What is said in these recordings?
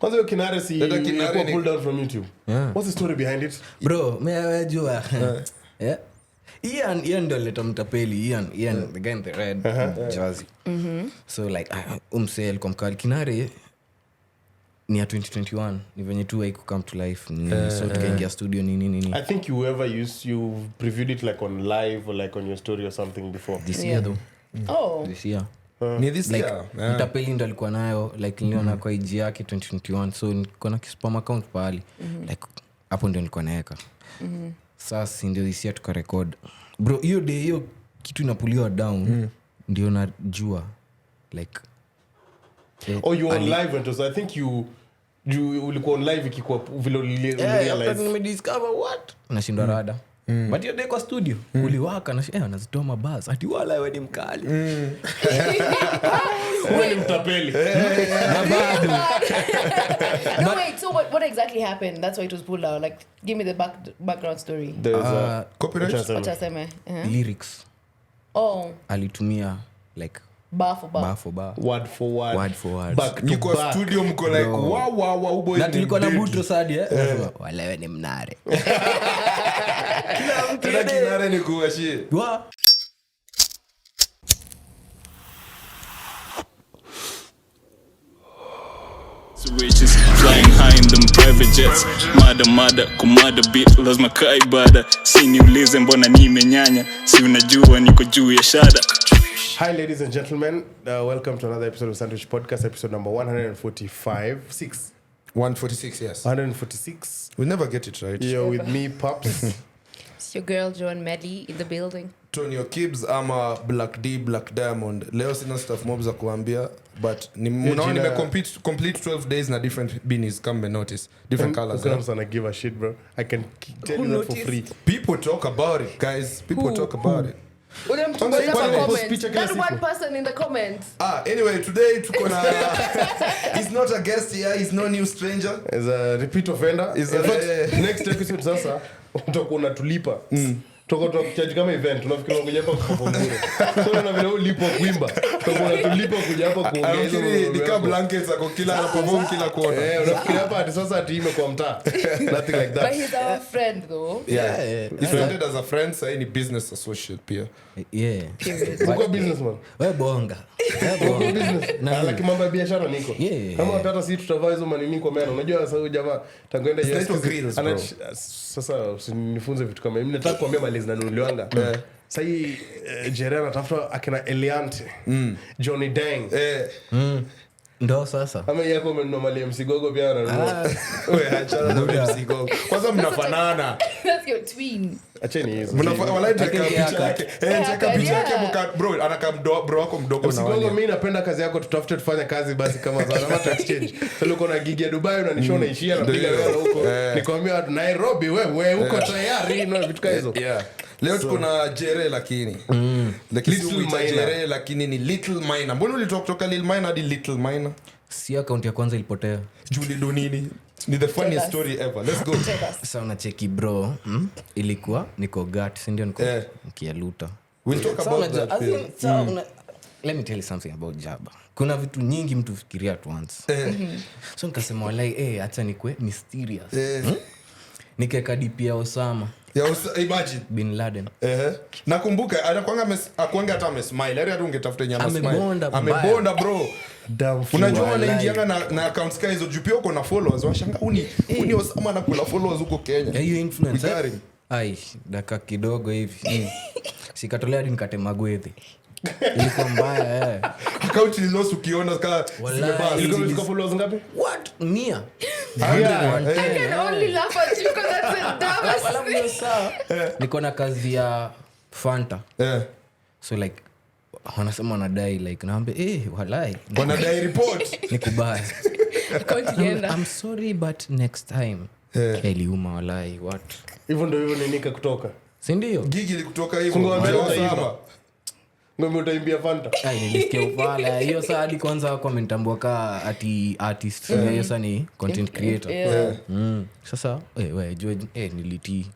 Kwanza hiyo kinare si ilikuwa pulled down from YouTube. What's the story behind it? Bro, mejua. Yeah. Ian ndo leta mtapeli. Ian the guy in the red jersey. So like umse alikuwa mkali kinare ni ya 2021 ni venye tu haiku come to life so tukaingia studio nini. I think you previewed it like on live or like on your story or something before. This year though. This year. Ni this like, year. Mtapeli ndo alikuwa nayo like niliona kwa IG yake 2021 so niko na spam account pale like hapo ndio nilikuwa naeka. Sasa ndio this year tukarecord. Bro, hiyo kitu inapuliwa down ndio najua like you on live and so I think you ulikuwa on live ikikuwa vile realize nimediscover what nashindwa rada but hiyo day kwa studio uliwaka na anazitoa mabas ati wala wewe ni mkali wewe ni mtapeli na bado no wait so what exactly happened that's why it was pulled out like give me the background story there's copyright lyrics alitumia like bar for bar word for word back to back studio mko like wow boy na tulikuwa na butro sadi wala wewe ni mnare kila mtu kinare ni kuwashie Switches flying high in them private jets mada kumada beat lazima kaibada si niulize mbona nimenyanya si unajua niko juu ya shada. Hi ladies and gentlemen, welcome to another episode of Sandwich Podcast, episode number 146. 146, yes. 146. We never get it right. You're with me, Pops. It's your girl, Joan Medley, in the building. Tonyo Kibbs, ama Black D, Black Diamond. Leo sina stuff mobs za kuambia, but nime complete 12 days na different beanies, come and notice. Different colors. I'm gonna give a shit, bro. I can tell you that for free. People talk about it, guys. People talk about it. That one person in the comments. Anyway, today he's not a guest here, he's no new stranger. He's a repeat offender. Next episode sasa utakuwa unatulipa. Tutakuwa kucharge kama event, tunafikiri ngoja hapa kwa bure. So na vile ulipo kuimba, tutakuwa tulipo kuja hapa kuongeza. Ni kama blankets ako kila perform kila kona. Unafikiri hapa ati sasa atiime kwa mtaa. Nothing like that. But he's our friend though. Yeah. He started as a friend, so any business associate pia. Yeah. Uko businessman. Wewe bonga. Business. Na like mambo ya biashara niko. Kama hata sisi tutavaa hizo manini kwa meno. Unajua sasa huyu jamaa tangoenda sasa usinifunze vitu kama mimi nataka kuambia mali zinanunuliwanga. Sasa hii Jerry anatafuta akina Eliante. Johnny Dang. Ndo sasa. Ama yako umenunua mali ya msigogo pia ananunua. Wewe achana na msigogo. Kwanza mnafanana. That's your twin. Acheni hizo. Mnafanana picha yake. Cheka picha yake bro anaka bro wako mdogo na wale. Mimi napenda kazi yako tutafute tufanye kazi basi kama sana ama exchange. Sasa uko na gig ya Dubai unanishona ishia na piga wewe huko. Nikwambia watu Nairobi wewe uko tayari na vitu kama hizo. Yeah. Leo tuko na Jere lakini. Little Maina lakini ni Little Maina. Mbona ulitoka kutoka Lil Maina hadi Little Maina? Si account ya kwanza ilipotea. Julie do nini? Ni the funniest story ever. Let's go. Sasa unacheki bro. Ilikuwa niko gut, si ndio niko kialuta. We'll talk about that. Let me tell you something about Jaba. Kuna vitu nyingi mtu fikiria at once. So nikasema walai acha nikwe mysterious. Nikeka DP ya Osama. Imagine Bin Laden. Nakumbuka anakuanga hata amesmile. Hata ungetafuta nyama smile. Amebonda bro. Unajua anaingianga na accounts kama hizo jupio uko na followers washanga uni Osama anakula followers huko Kenya. Hiyo influencer. Daka kidogo hivi. Sikatolea hadi nikate magwedhi. Ilikuwa mbaya account ililosu ukiona kama ilikuwa followers ngapi? What? 100. I can only laugh at you because that's a niko na kazi ya Fanta. So like wanasema wanadai like naambia walai wanadai report nikubaya. I'm sorry but next time. Eliuma walai what? Hivyo ndio ninika kutoka. Si ndio? Gigi kutoka hivyo. Ngome utaimbia Fanta. Nilisikia upala. Hiyo saa hadi kwanza wako amenitambua ka ati artist. Hiyo saa ni content creator. Sasa wewe jua nilitii.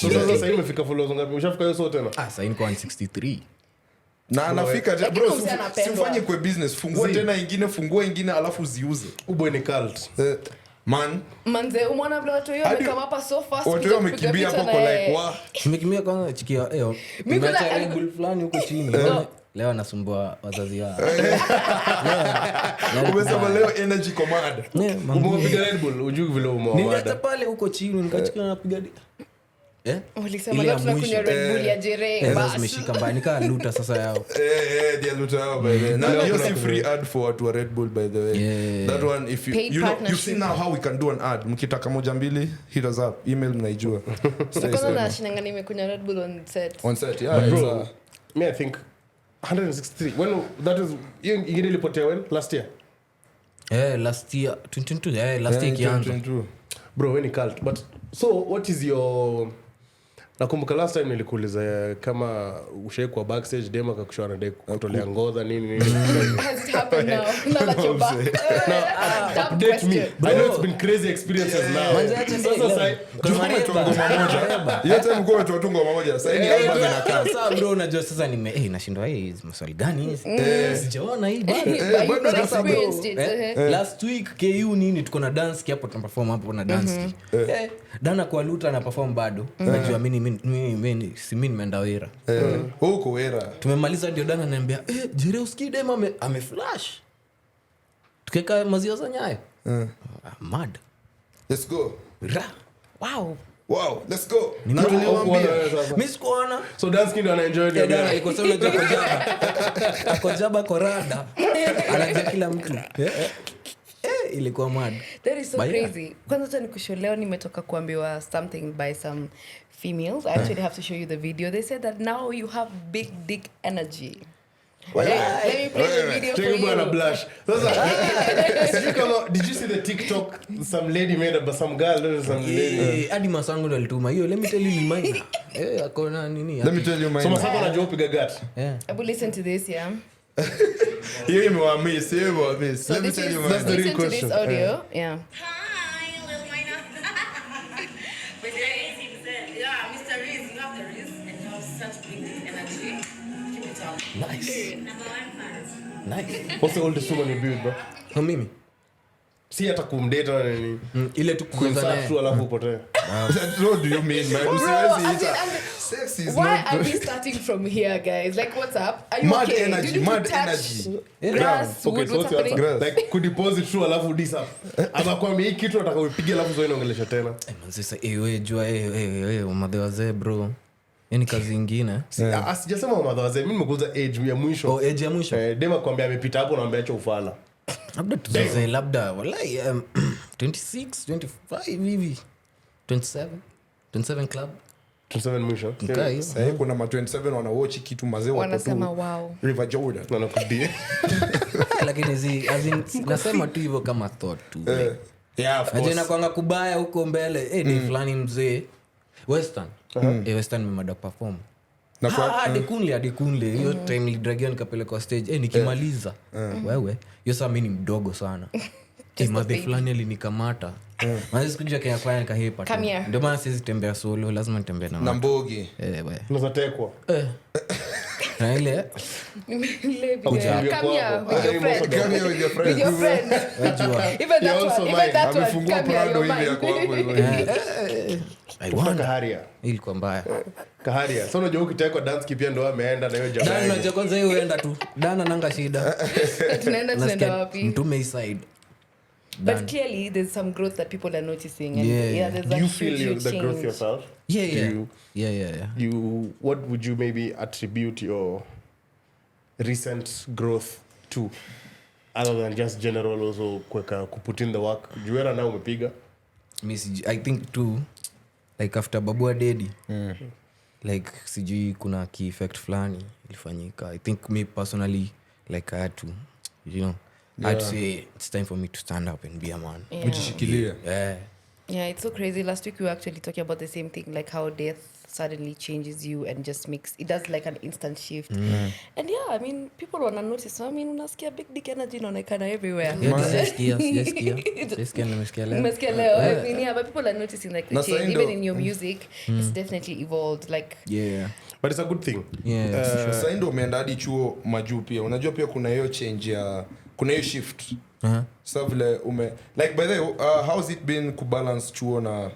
Sasa imefika followers ngapi? Ushafika hiyo sote tena? Sasa ni kwa 163. Na anafika bro, simfanye kwa business, fungua tena ingine alafu ziuze. Ubo ni cult. Manze umeona vile watu wao wamekama hapa so fast. Watu wao wamekimbia hapo kwa like wa. Nimekimbia kwanza chikia mimi kuna Red Bull fulani huko chini. Leo nasumbua wazazi wao. Umesema leo energy command. Umepiga Red Bull, ujui vile umeona. Nileta pale huko chini nikachika napiga ulisema leo tunakunywa Red Bull ya Jere basi nimeshika mbaya nikaa luta sasa yao dia luta yao by the way. Na hiyo si free ad for watu wa Red Bull by the way. That one if you know you see now how we can do an ad, mkitaka moja mbili hit us up, email mnaijua. Sasa na shinanga nimekunywa Red Bull on set yeah bro. Me I think 163 when that is ingine ilipotea when last year last year 2022 last year kianza bro when cult. But so what is your nakumbuka last time nilikuuliza kama ushaikuwa backstage demo akakushwa na kutolea ngoza nini has it happened now that you're back update me. I know it's been crazy experiences now. Sasa yote mko watu ngoma moja sasa ni album inakaa sasa bro unajua sasa nashindwa hizi maswali gani hizi sijaona hii bado last week KU nini tuko na dance hapo tunaperform hapo na dance Dana kwa luta na perform bado najua mimi nimeenda Wera huko Wera tumemaliza ndio Dana ananiambia Jere usikide ame flash tukeka maziwa za Nyayo mad let's go wow let's go niliwaambia mimi sikuona so dance kid ana enjoy it Dana iko sasa kwa jaba korada anajua kila mtu ilikuwa mad. That is so crazy. Kwanza tani kusho leo nimetoka kuambiwa something by some females. I actually have to show you the video. They said that now you have big dick energy. Let me play the video for you. Blush. Did you see the TikTok some lady made up some girl some lady hadi masangu ndo alituma hiyo. Let me tell you Lil Maina. Akona nini? Let me tell you Maina. So masangu anajua piga gat. I will listen to this, yeah. You know miss. Let me tell you That's the real question. Listen to this audio, yeah. Hi, Lil Maina. But Mr. Riz, you have the Riz and you have such big energy. Keep it up. Nice. Number 1 fans. Nice. What's the oldest woman you build, bro? Kwa mimi Si hata kumdate na nini. Ile tu kuanza naye. Tu alafu upotee. What do you mean, man? Sex is why not are we starting from here, guys? Like, what's up? Are you mad okay? energy, Did you mad touch energy. grass? Okay, Wood, so what's happening? Grass. like kudeposit tu alafu disa. Ama kwa mimi kitu nataka upige alafu zoe inaongelesha tena. Sasa wewe jua umadhe wazee bro. Yaani kazi nyingine. Sijasema madha wazee, mimi nimekuza age ya mwisho. Age ya mwisho. Dema kwambia amepita hapo na ambia acha ufala. Labda tuzae labda wallahi 26 25 hivi 27 club 27 mwisho. okay. Sasa kuna ma 27 wana watch kitu mazee wako tu. Wanasema wow. River Jordan. Na nakudia. Lakini nasema tu hivyo kama thought tu. Yeah, of course. Ajena kwanga kubaya huko mbele ni fulani mzee Western. Western memada perform. Na kwa Adekunle hiyo time Dragon kapele kwa stage nikimaliza wewe hiyo saa mimi ni mdogo sana madhe fulani alinikamata maana sikujua Kenya kwa nikahepa ndio maana siwezi tembea solo lazima nitembee na Mbogi wewe Unazatekwa. na ile Come here with your friend. with your friend. Even that one. Amefungua Prado hivi yako hapo Kaharia. ilikuwa mbaya Kaharia. So unajua ukitekwa dance kipia ndo ameenda na hiyo jamaa. Dana unajua kwanza hiyo uenda tu Dana nanga shida tunaenda wapi? mtume side. But clearly there's some growth that people are noticing and there's Do a you feel huge the growth change. yourself? Yeah. What would you maybe attribute your recent growth to other than just general also put in the work? Juera now umepiga? I think too like after Babu Daddy like sijui kuna key effect fulani ilifanyika. I think me personally like I had to I'd say it's time for me to stand up and be a man. Ujishikilie. Yeah. Yeah, it's so crazy. Last week we were actually talking about the same thing, like how death suddenly changes you and just it does like an instant shift. And yeah, I mean, people wanna notice. So, I mean, unasikia big dick energy inaonekana everywhere. Umesikia leo. I mean, yeah, but people are noticing like the change. Even in your music, it's definitely evolved. Like, yeah, but it's a good thing. Yeah, sasa ndio umeenda hadi chuo majuu pia. Unajua pia kuna hiyo change ya kuna hiyo shift. So vile like by the way, how's it been kubalance chuo na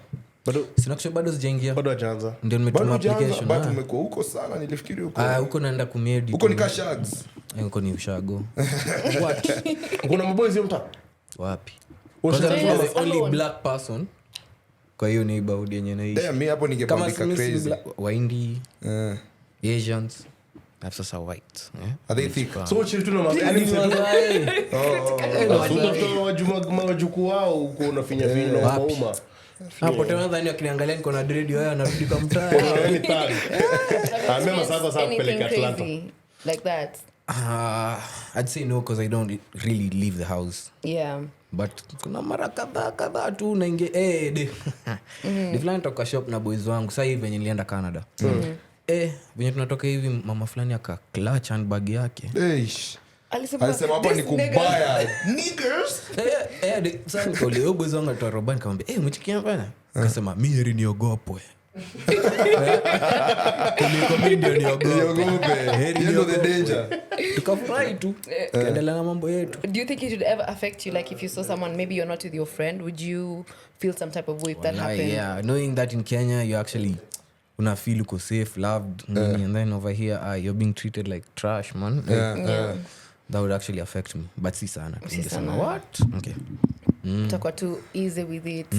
bado sijaingia, bado hajaanza, ndio nimetuma application. Bado umekuwa huko sana, nilifikiri huko huko naenda kumedi huko nika shags huko ni ushago. What? Kuna maboys yo mta wapi? the Only black person kwa hiyo neighborhood yenye naishi. Mimi hapo ningebambika crazy. Waindi, Asians, that's so white. Are they thick? So chill tu na wajukuu wao huko unafinya vino mauma. Hapo tena nadhani akiniangalia niko na dread yao anarudi kwa mtaa. Amema sasa kupeleka Atlanta. Like that. I'd say no because I don't really leave the house. Yeah. But kuna mara kadhaa tu naingia the fulani toka shop na boys wangu sasa hivi venye nilienda Canada. Venye tunatoka hivi mama fulani aka clutch handbag yake. Alisema hapa ni kubaya. Niggers. Sasa nikaulio boys wangu atarobani nikamwambia mchikia bana. Akasema mimi heri niogopwe. Ndio niogope. Heri ndio the danger. Tukafurahi tu. Kaendelea na mambo yetu. Do you think it would ever affect you, like if you saw someone, maybe you're not with your friend, would you feel some type of way if that happened? Yeah, knowing that in Kenya you actually una feel uko safe, loved, and then over here you're being treated like trash, man. That would actually affect me, but si sana. What? Okay. Tutakuwa too easy with it.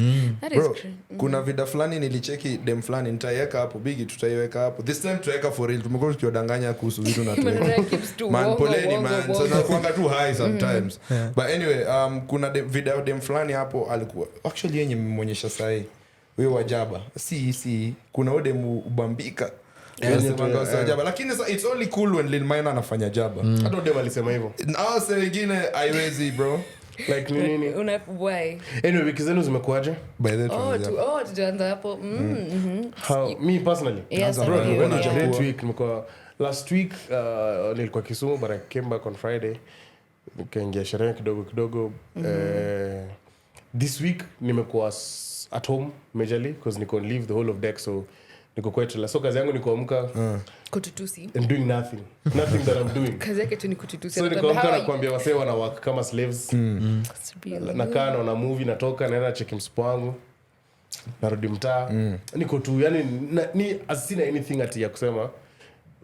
That Bro, is kuna vida fulani nilicheki dem fulani nitaiweka hapo bigi tutaiweka hapo. This time tutaweka for real. Tumekuwa tukiwadanganya kuhusu vitu na man poleni man. So nakuanga tu high sometimes. But anyway, kuna video dem fulani hapo alikuwa actually yenye mmeonyesha sahi. Wewe wajaba. Si kuna ode ubambika. Lakini it's only cool when Lil Maina anafanya jaba. Hata ode walisema hivyo. Sasa wengine haiwezi bro. Like nini? Why? Anyway, wiki zenu zimekuaje? By the tujaanza hapo. How me personally? Yes, bro, great week. Last week nilikuwa Kisumu, but I came back on Friday. Nikaingia sherehe kidogo. This week nimekuwa at home majorly because niko on leave the whole of deck, so niko kwetu. So kazi yangu ni kuamka kututusi and doing nothing that I'm doing. Kazi yake tu ni kututusi. So niko amka na kuambia wasee wana work kama slaves. Nakaa naona movie, natoka naenda check mspo wangu, narudi mtaa. Niko tu yani ni asina anything ati ya kusema.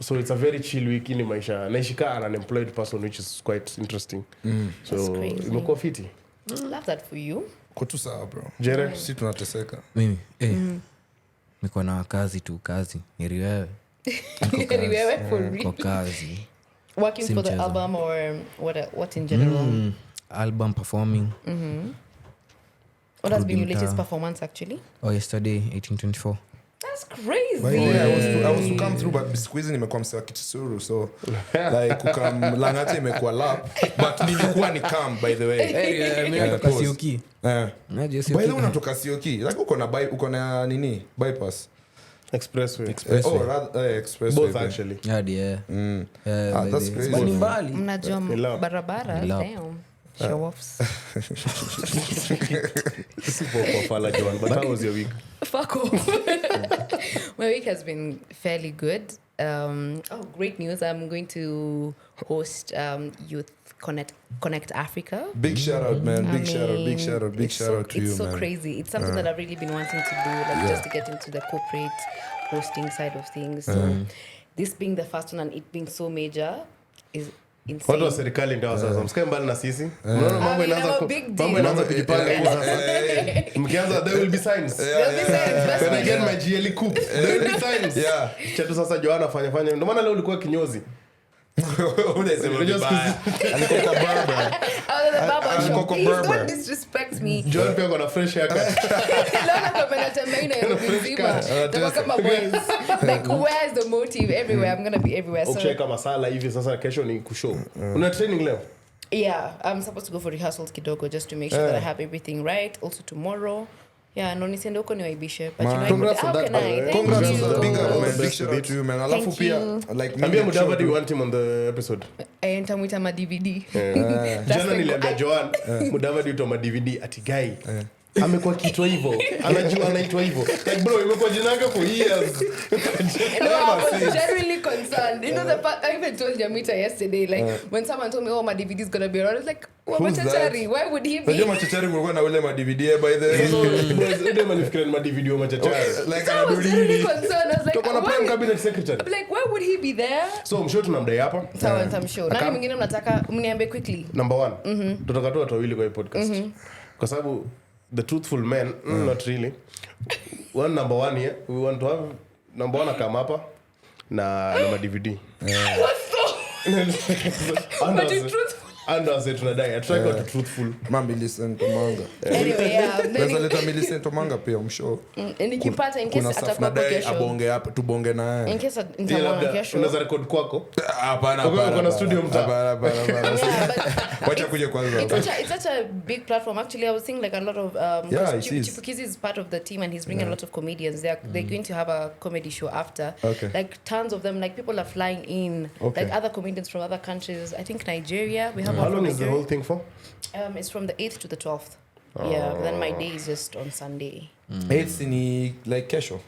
So it's a very chill week in maisha. Naishi kama an unemployed person, which is quite interesting. So imekuwa fiti. Love that for you. Kutu sawa bro. Jere, si tunateseka. Mimi niko na kazi Heri wewe. For real. Kwa kazi. Working for the album or what in general? Album performing. What has been your latest performance actually? Yesterday 1824. That's crazy. I was to come through, but siku hizi nimekuwa msewa kitusuru, so like Lang'ata imekuwa lap, but nilikuwa ni calm by the way. Mimi natoka Sioki. By the way unatoka Sioki, like uko na nini bypass expressway. Expressway. Both actually. Yeah. That's crazy. Bali mbali. Mnajua barabara. Damn. Show offs. But how was your week? Fuck off. My week has been fairly good. Great news. I'm going to host Youth Connect Africa. Big shout out, man. Big shout out to you, man. It's so crazy. It's something that I've really been wanting to do, like just to get into the corporate hosting side of things. So this being the first one and it being so major is insane. Watu wa serikali ndio sasa msikae mbali na sisi. Unaona mambo inaanza kujipanga hivi sasa. Mkianza there will be signs. There will be signs. When I get my GLE coup, there will be signs. Chetu sasa Joanna fanya. Ndio maana leo ulikuwa kinyozi. Unasema vibaya. Alikuwa kwa barber. Don't disrespect me. John pia kuna fresh haircut. Lana kama natembea inayozima. Ndio kama boys. Like where's the motive everywhere? I'm going to be everywhere. So ukishika masala hivi sasa kesho ni kushow. Una training leo? Yeah, I'm supposed to go for rehearsals kidogo just to make sure that I have everything right. Also tomorrow. Yeah, no nisiende huko niwaibishe. But congrats on that. Congrats on the big shout out to you, man. Alafu pia like Ambia Mudavadi you want him on the episode. Nitamuita ma DVD. Jana niliambia Joan Mudavadi utoma DVD ati guy. Amekuwa kitwa hivyo. Anajua anaitwa hivyo. Like bro, imekuwa jina yake for years. I was genuinely concerned. You know the part I even told Jamita yesterday like when someone told me my DVD is going to be around I was like Machachari, why would he be? Unajua Machachari kulikuwa na ule ma DVD by the way. Ndio manifikira ma DVD wa Machachari. Like I was genuinely concerned. I was like Tokona prime cabinet secretary. I'm like why would he be there? So I'm sure tunamdai hapa. Sawa, I'm sure. Nani mwingine mnataka mniambie quickly? Number 1. Tutaka tu watu wawili kwa hii podcast. Kwa sababu the truthful men not really one number 1 here we want to have number 1 come hapa na ma DVD But it's truthful. And I said tunadai attract to truthful Millicent Omanga. Anyway, yeah. Naweza leta Millicent Omanga pia mshow. Nikipata in case atakuwa kesho. Abonge hapa tubonge naye. In case nitamwona kesho. Unaweza record kwako. Hapana. Kuna studio mta. Wacha kuja kwanza. It's such a big platform. Actually, I was seeing like a lot of Chipukizi is part of the team and he's bringing a lot of comedians. They're going to have a comedy show after. Okay. Like tons of them. Like people are flying in. Okay. Like other comedians from other countries. I think Nigeria. We have How long is the whole thing for? It's from the 8th to the 12th. Yeah, but then my day is just on Sunday. 8th ni like kesho.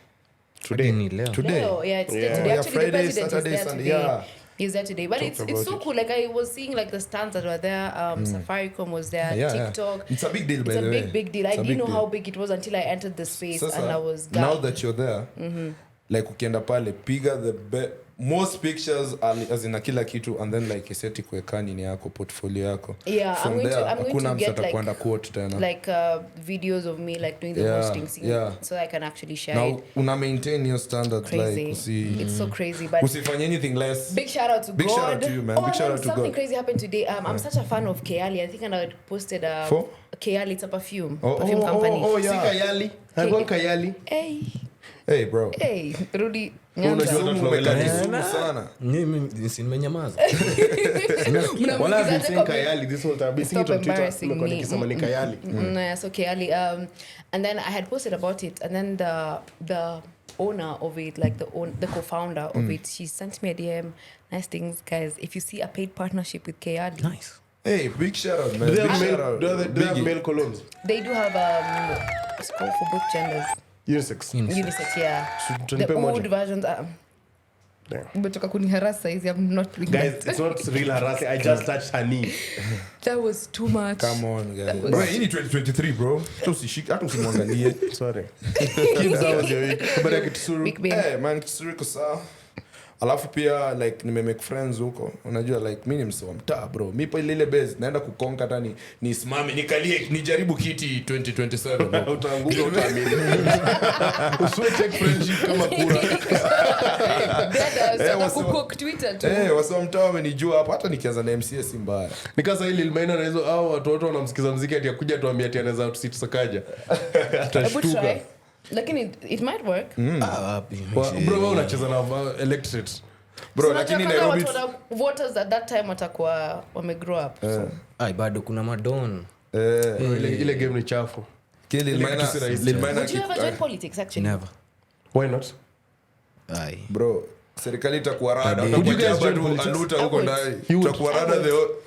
Today. Today. No, yeah, it's today. Yeah, Actually, Friday, the president Saturday, is there Sunday. today. Yeah. He's there today. But it's so cool. Like I was seeing like the stands that were there. Safaricom was there. TikTok. It's a big deal, by the way. It's a big deal. I didn't know how big it was until I entered the space Sasa, and I was gagged. now that you're there, like ukienda pale, piga the most pictures as in kila kitu and then like iseti kuweka nini yako portfolio yako. Yeah, From I'm there, going to get kwenda quote tena. like videos of me like doing the hosting scene so I can actually share now it. Una maintain your standard Crazy. like It's so crazy, but usifanye anything less. big shout out to Big God. shout out to you, man. Oh, Big shout out to something God. crazy happened today. I'm such a fan of Keali. I think I posted For? Keali, it's a perfume Oh, company. yeah. Kayali. Hagon Kayali. Hey, bro. hey, Rudy. Unajua sana. Mimi nimenyamaza. Well, I've been saying Kayali this whole time. I've been seeing it on Twitter. Embarrassing Nimekuwa me. nikisema ni Kayali. Yeah, so Keali. And then I had posted about it, and then the owner of it, like the co-founder of it, she sent me a DM. Nice things, guys. If you see a paid partnership with Keali, Nice. Hey, big shout out, man. Do they Big have shout male, out. do they have male colognes? they do have it's called for both genders. Unisex. Unisex, yeah. Tunipe The old moja. versions are. Umetoka kuniharasa hizi, I'm not doing Guys, that. it's not real harassing. I just touched her knee. That was too much. Come on, guys. was- Bro, hii ni 2023, bro. Hata usimwangalie. Sorry. Kids how was your week? Habari ya Kitsuru? Big Ben. Eh, man, Kitsuru iko sawa. Alafu pia like nimemake friends huko. Unajua like mimi ni msewa mtaa, bro. Mimi pa ile base naenda kukonka hata nisimame nikalie nijaribu kiti 2027. Utaanguka utaamini. Usiwe check friendship kama kura. Kucook Twitter tu. Wasewa mtaa wamenijua hapa hata nikianza na MCS si mbaya. Nikasa hili Lil Maina na hizo au watu wanamsikiza muziki ati akuja tuambie ati anaweza tusitusakaja. Atashtuka. Try. Lakini it might work. Bro, wewe unacheza na electorate. Bro, So lakini unajua kama Nairobi watu voters at that time watakuwa wamegrow up. So. Ai bado kuna madon. Ile game ni chafu. Lil Maina Would you ever join politics actually? Never. Why not? Ai. bro, serikali itakuwa rada. Would you guys Utakuwa join politics? aluta huko ndani. You would. Tutakuwa rada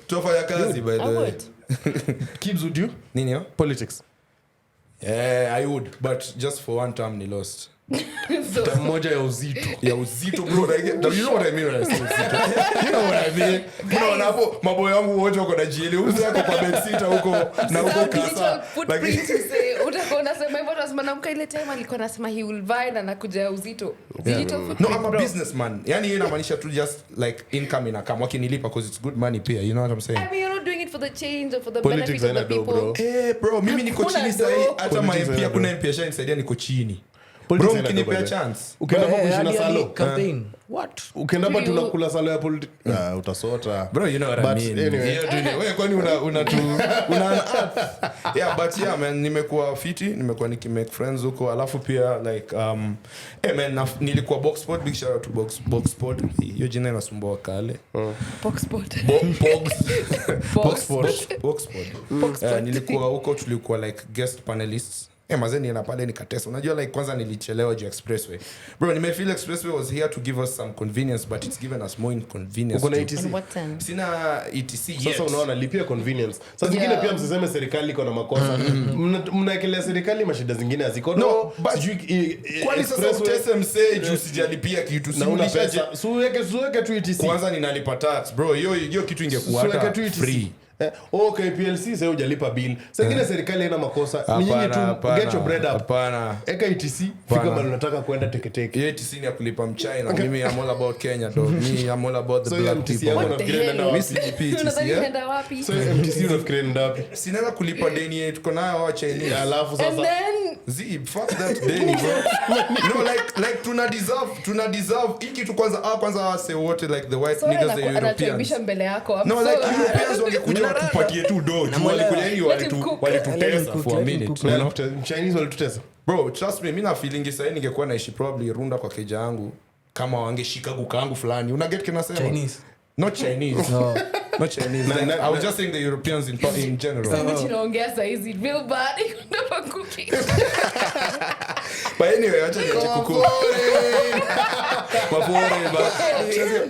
tutafanya kazi by the I way. would. Kids, would you? Nini yo? Politics. Yeah, I would, but just for one term ni lost. Term moja ya uzito. Ya uzito bro, like, you know what I mean when I say uzito. You know what I mean? Unaona hapo maboyo wangu wote wako na jili, uzo yako kwa bedsitter huko na huko kasa. Unasema hivyo unasema namka ile time alikuwa anasema he will buy na nakuja uzito. Digital No, footprint, I'm a bro. businessman. Yani hiyo inamaanisha tu just like income inakam wakinilipa because it's good money pia, you know what I'm saying? I mean, you're not doing it for the change or for the Politics benefit of the haina do, people. bro. Bro, mimi niko Hakuna chini do. sahi, hata Politics pia haina kuna do. MP shanisaidia niko chini. Politics Bro, haina mkinipea do, chance. Ukienda hapo kuishi na Hadi salo. campaign. What? Ukienda hapo You- tunakula salo ya politics. Utasota. Bro, you know what I But mean. anyway. Hiyo tu ni wewe kwani una yeah, but yeah man, nimekuwa fiti, nimekuwa nikimake friends huko, alafu pia like man, nilikuwa Boxsport, big shout out to Boxsport. Hiyo jina inasumbua kale. Boxsport. Boxsport. Nilikuwa huko, tulikuwa like guest panelists. mazeni na pale nikatesa. Unajua like kwanza nilichelewa juu expressway. Bro, nimefeel expressway was here to give us some convenience but it's given us more inconvenience. Uko na ETC? Sina ETC yet. Sasa unaona lipia convenience. Sasa zingine pia msiseme serikali iko na makosa. Mnaekelea serikali mashida zingine haziko. No, but kwani sasa utese msee juu sijalipia kitu. Si una pesa. Suweke tu ETC. Kwanza ninalipa tax. Bro, hiyo kitu ingekuwa hata free. Okay, PLC sasa hujalipa bill. Sasa ingine serikali ina makosa. Ni nyinyi tu get your bread up. Hapana. Eka ETC fika mahali unataka kwenda teketeke. Hiyo ETC ni ya kulipa mchina. Mimi I'm all about Kenya dog. Me I'm all about the black people. Unaenda wapi? So MTC unafikiria nenda wapi? Sina kulipa deni yetu tuko nayo wa Chinese. Alafu sasa fuck that deni bro. No like tuna deserve hiki tu kwanza say wote like the white niggas the Europeans. Mbele yako. No like Europeans wangekuja watupatie tu doge. Walikuja hivi walitutesa for a minute. Chinese walitutesa. Bro, trust me, mimi na feeling sasa ningekuwa naishi probably runda kwa keja yangu kama wangeshika guka yangu fulani. Una get kina sema? Chinese. Not Chinese. No. Not Chinese. I was just saying the Europeans in general. Sasa tunaongea sasa hizi real bad iko cooking. But anyway, acha niache kuku.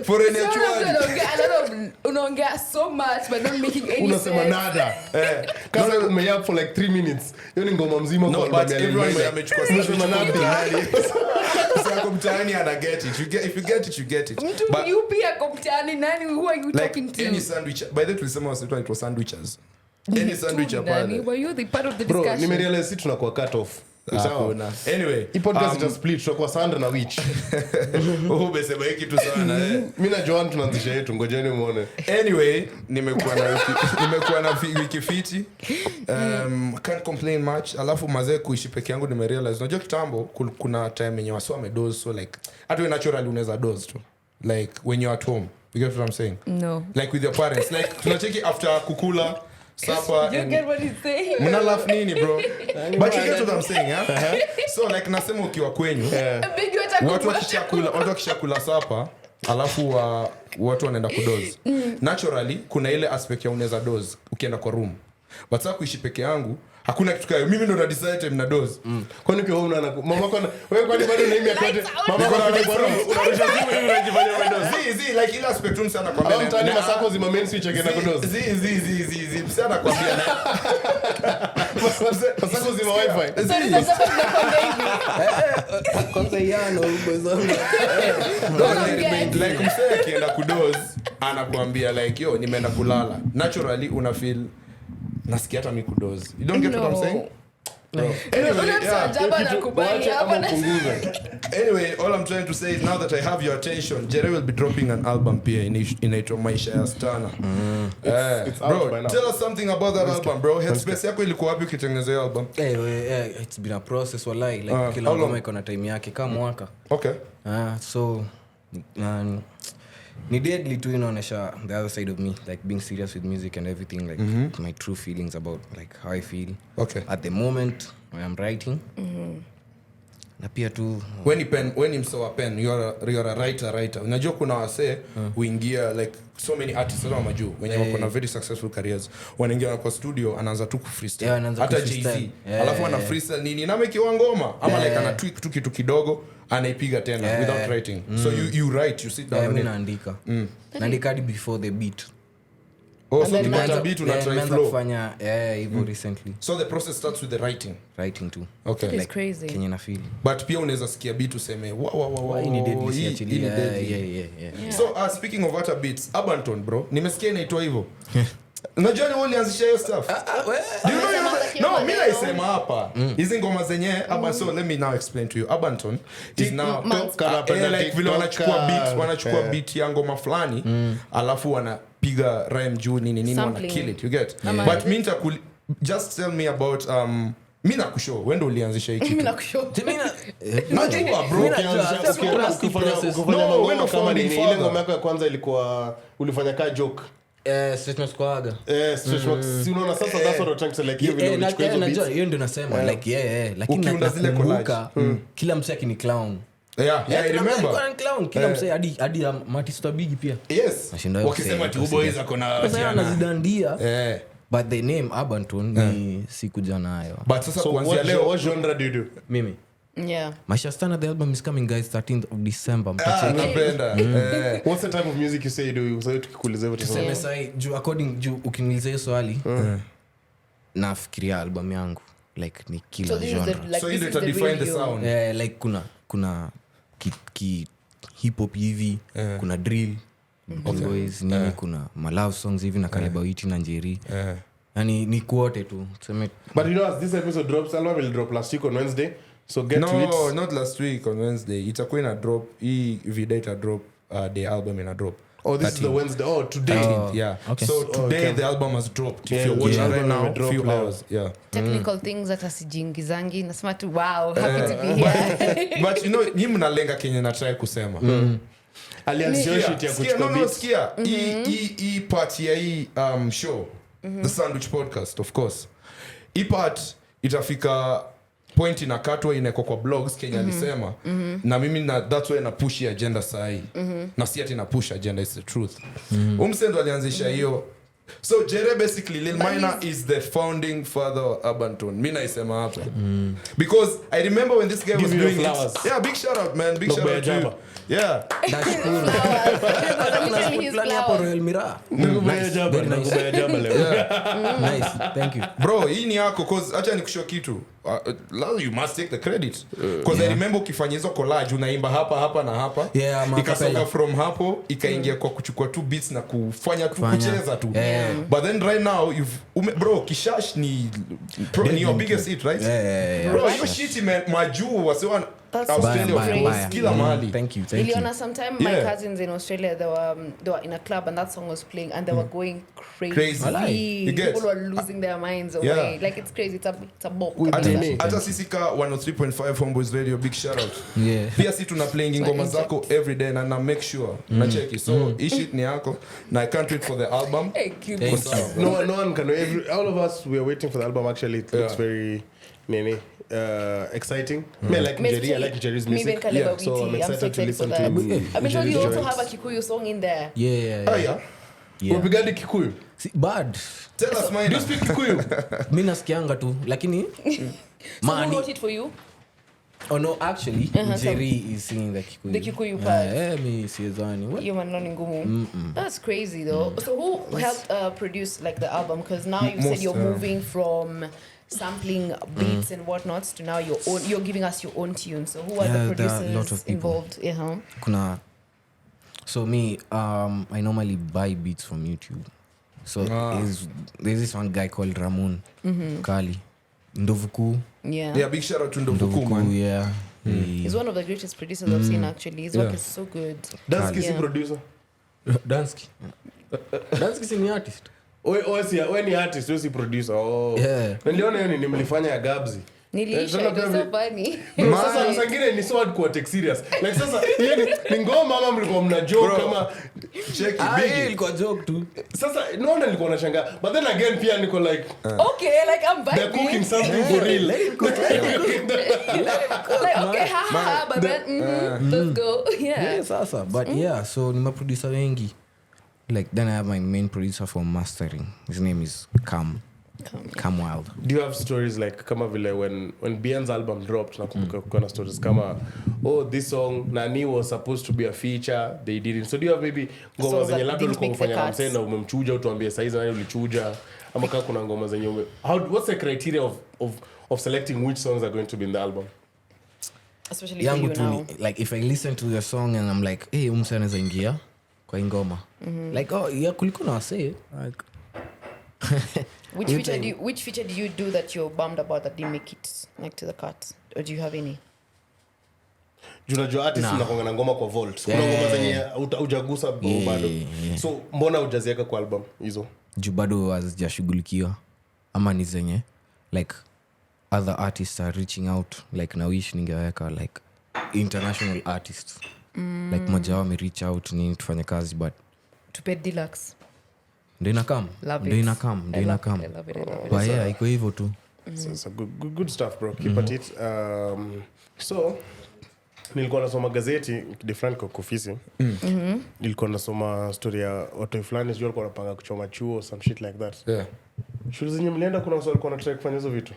Foreign actually. Unaongea so much but not making any sense. Unasema nada. Kama umeyap for like 3 minutes. Hiyo ni ngoma mzima kwa but everyone amechukua unasema nada. Sasa mtaani ana get it. If you get it, you get it. But you pia komtani nani who are you talking to? Any sandwich. By the way, tulisema wasitwa it was sandwiches. Any sandwich apart. Were you the part of the discussion? Bro, nimerealize si tunakuwa cut off. Sawa. Anyway, hii podcast ita split tutakuwa Sandra na Witch. Umesema hiki tu sana Mimi na Joan tunaanzisha yetu, ngojeni muone. Anyway, nimekuwa na wiki fiti. Can't complain much. Alafu mazee kuishi peke yangu nimerealize. Unajua kitambo kuna time yenye wasio wamedoze so like hata wewe naturally unaweza doze tu. Like when you're at home. You get what I'm saying? No. Like with your parents. Like tunacheki after kukula supper you get what he's saying? Muna laugh nini bro? But you get what I'm saying, yeah? So like nasema ukiwa kwenyu watu wakishakula supper alafu watu wanaenda kudoze. Naturally kuna ile aspect ya unaweza doze ukienda kwa room. But sasa kuishi peke yangu hakuna kitu kayo. Mimi ndo na decide time na doze. Kwani ukiwa mama kwa wewe kwani bado na miaka yote mama kwa unarusha simu hivi unajifanya doze. Like ile aspect tu sana kwambia. Mtani masako zima main switch again na kudoze. Sana kwambia na. Masako zima wifi. Kwanza yana ubozonga. Like msee akienda kudoze anakuambia like yo nimeenda kulala. Naturally una feel nasikia hata mimi kudoze. You don't get what I'm saying? Anyway, all I'm trying to say is now that I have your attention, Jerry will be dropping an album here inaitwa MAISHA STUNNA. Bro, tell us something about that album, bro. Headspace yako ilikuwa wapi ukitengeneza hiyo album? It's been a process wallahi, like kila ngoma iko na time yake kama mwaka. Okay. So ni deadly to inaonesha the other side of me, like being serious with music and everything, like my true feelings about like how I feel at the moment when I'm writing. Na pia tu when you saw a pen, you're a writer. Unajua kuna wasee uingia like so many artists wa majuu wenye wako na very successful careers wanaingia kwa studio anaanza tu freestyle hata Jay-Z alafu ana freestyle nini na make ngoma ama like ana tweak tu kitu kidogo anaipiga tena without writing. So you write, you sit down and naandika hadi before the beat. So the beat una try flow kufanya hivyo recently. So the process starts with the writing too. Okay. It's like crazy. Kenya na feel. But pia unaweza sikia beat useme wow ini deadly actually. Yeah. So speaking of other beats, Abanton bro, nimesikia inaitwa hivyo. Unajua ni wali anzisha hiyo stuff. No, mimi naisema hapa. Hizi ngoma zenyewe so let me now explain to you. Abanton is now like vile wanachukua beat ya ngoma fulani alafu wanapiga rhyme juu nini wana kill it, you get. But mimi just tell me about mimi nakushow wewe ndio ulianzisha hiki. Mimi nakushow. Najua bro, ukifanya ngoma kama nini ile ngoma yako ya kwanza ilikuwa ulifanya ka joke. Stretch marks kwa aga. Stretch marks. Si unaona sasa that's what I'm trying to say, like hiyo vile ulichukua hizo beats. Hiyo ndio nasema like lakini nakumbuka kila msee akini clown. I remember. Clown kila msee hadi Matista Big pia. Yes. Wakisema tu boys akona anazidandia. but the name urban tone ni sikuja nayo. But sasa So kuanzia leo what genre do you do? Mimi Yeah. MAISHA STUNNA, the album is coming guys 13th of December. napenda. What's the type of music you say you do? So tukikuuliza vitu sana. Tuseme sai juu according juu ukiniuliza hiyo swali nafikiria album yangu like ni kila So this is genre. the like So this you is to the define the real you. sound. Like kuna hip hop hivi, kuna drill, boys nini, kuna love songs hivi na Kaleba Witi na Njeri. Yani ni kuote tu. Tuseme But you know, as this episode drops, album will drop last week on Wednesday. So get to it. No, not last week on Wednesday. Itakuwa ina drop. Hii video ita drop. The album ina drop. Oh, this is the Wednesday. Oh, today. 13th, yeah. Okay. So today the album has dropped. If you're watching right now, few hours. Yeah. Technical things that asijingizangi nasema tu wow, happy to be here. But you know, nyi mnalenga kenye na try kusema. Alianzisha shit ya kuchukua beats. Sikia. Hii part ya hii show. The Sandwich Podcast, of course. Hii part itafika point inakatwa inawekwa kwa blogs Kenya alisema na mimi that's why na push agenda sahi na si ati na push agenda, is the truth. Umsendo alianzisha hiyo. So Jere basically Lil Maina is the founding father of urban tone. Mimi naisema hapa because I remember when this guy was doing it. Yeah, big shout out man, big shout out to you. Yeah, Literally his flowers. nice, thank you. bro, hii ni yako cause acha nikushow kitu. You must take the credit cause I remember ukifanya hizo collage unaimba hapa na hapa, ikasonga from hapo ikaingia kwa kuchukua two beats na kufanya tu kucheza tu. But then right now bro, Kishash ni your biggest hit, right? Bro, you shit man, majuu wasiwa Australia, kila mahali. Thank you. Iliona sometime my cousins in Australia they were in a club and that song was playing and they were going crazy. People were losing their minds away. Like it's crazy. It's a bop. Hata sisi ka 103.5 Homeboys Radio, big shout out. Pia si tuna playing ngoma zako every day na make sure na check it. So hii shit ni yako na I can't wait for the album. No one can. All of us we are waiting for the album. Actually, it looks very exciting. I like Jerry's music. So I'm excited to listen to it. I mean, you also have a Kikuyu song in there. Yeah. Upigadi Kikuyu. Bad. Tell us mine. Do you speak Kikuyu? Mimi nasikianga tu lakini Someone wrote it for you? Oh no, actually Jerry is singing the Kikuyu. The Kikuyu part. Me siezani. You man learning ngumu. That's crazy though. So who helped produce like the album? Because now you said you're moving from sampling beats and whatnots to now you're giving us your own tunes. So who are the producers involved? Kuna so me I normally buy beats from YouTube. So there's this one guy called Ramon Kali Ndovuku. Yeah, big shout out to Ndovuku man. Yeah. He's one of the greatest producers I've seen actually. His work is so good. Dansky is producer. Dansky is an artist. Wewe ni artist, wewe si producer. Niliona hiyo nimlifanya ya Gabzi. Nilisha so funny. Sasa sangine ni so hard kwa take serious. Like sasa ni ngoma ama mlikuwa mna joke kama check big ilikuwa joke tu. Sasa naona nilikuwa nashangaa. But then again pia niko like okay, like I'm vibing. They're cooking something for real. Like okay, ha but then let's go. Yeah. Sasa but so ni maproducer wengi. Like then I have my main producer for mastering. His name is Cam Wild. Do you have stories like kama vile when Bian's album dropped nakumbuka kuna stories kama this song Nani was supposed to be a feature, they didn't. So do you have maybe ngoma zenye labda ulikuwa kufanya na msee na umemchuja utuambie saizi nani ulichuja ama kama kuna ngoma zenye what's the criteria of selecting which songs are going to be in the album? Especially for you now. Like if I listen to the song and I'm like hey umsee anaweza ingia kwa ingoma. Like kuliko na wasee like Which feature do you do that you're bummed about that didn't make it like to the cut? Or do you have any? Unajua artist unakonga na ngoma kwa vault. Kuna ngoma zenye hujagusa bado. So mbona hujaziweka kwa album hizo? Juu bado hazijashughulikiwa ama ni zenye like other artists are reaching out like na wish ningeweka like international artists. Like moja wao reach out ni tufanye kazi but to pay deluxe. Ndio inakam. But yeah, iko hivyo tu. So good stuff bro. Keep at it. So nilikuwa nasoma gazeti different kwa ofisi. Nilikuwa nasoma story ya watu fulani sio walikuwa wanapanga kuchoma chuo some shit like that. Shule zenye mlienda kuna watu walikuwa wanataka kufanya hizo vitu.